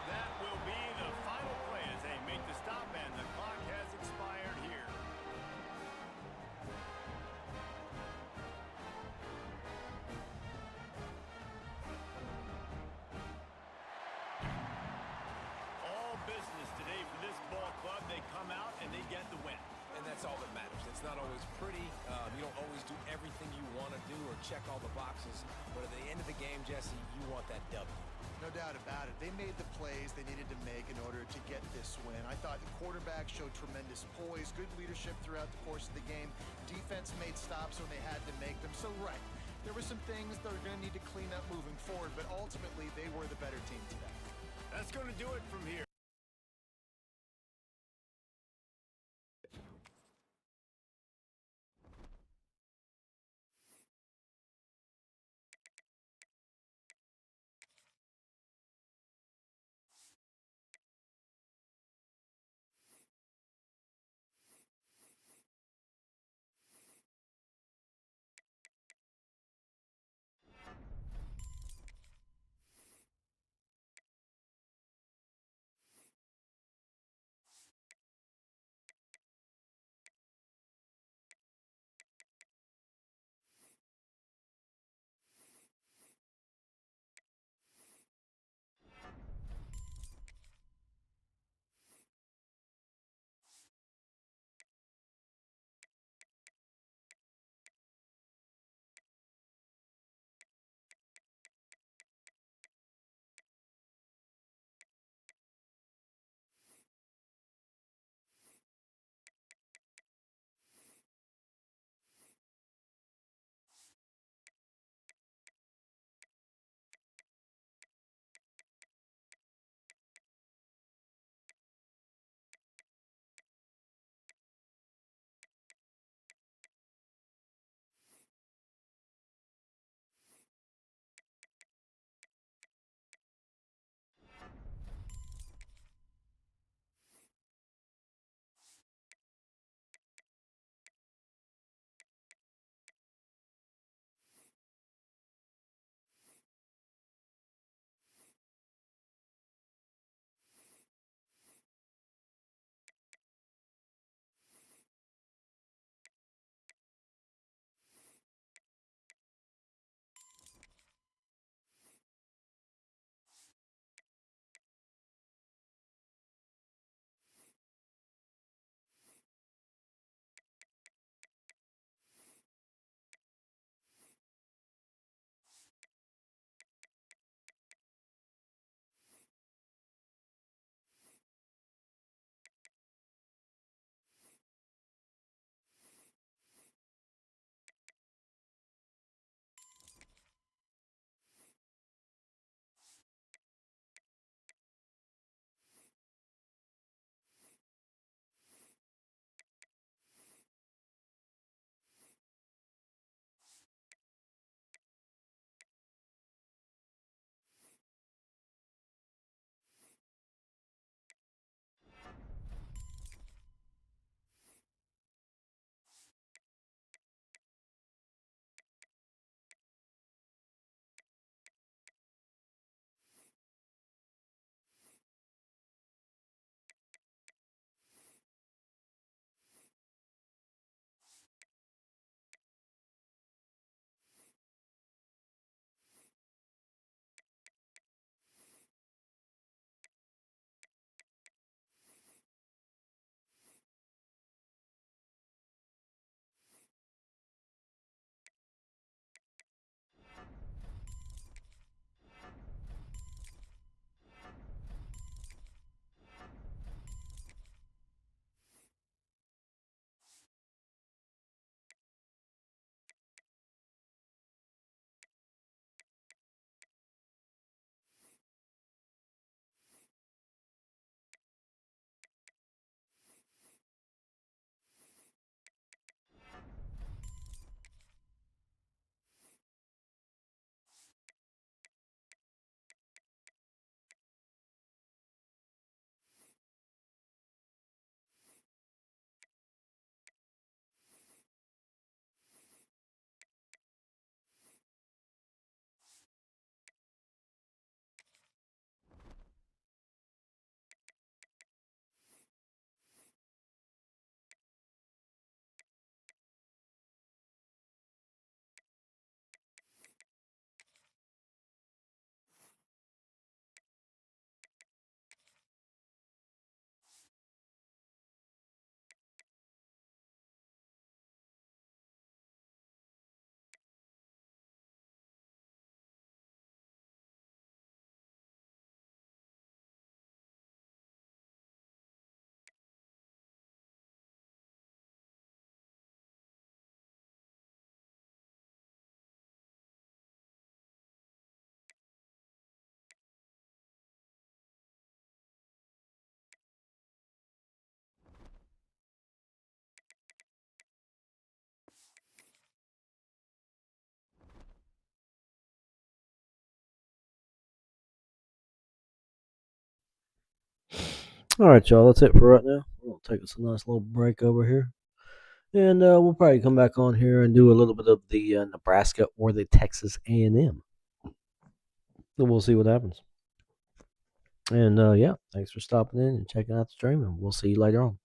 That will be the final play as they make the stop, and the clock has expired here. All business today for this ball club. They come out and they get the win. And that's all that matters. It's not always pretty. You don't always do everything you want to do or check all the boxes. But at the end of the game, Jesse, you want that W. No doubt about it. They made the plays they needed to make in order to get this win. I thought the quarterback showed tremendous poise, good leadership throughout the course of the game. Defense made stops when they had to make them. So, right, there were some things they're going to need to clean up moving forward, but ultimately they were the better team today. That's going to do it from here. All right, y'all. That's it for right now. We'll take us a nice little break over here. And we'll probably come back on here and do a little bit of the Nebraska or the Texas A&M. So we'll see what happens. And, yeah, thanks for stopping in and checking out the stream. And we'll see you later on.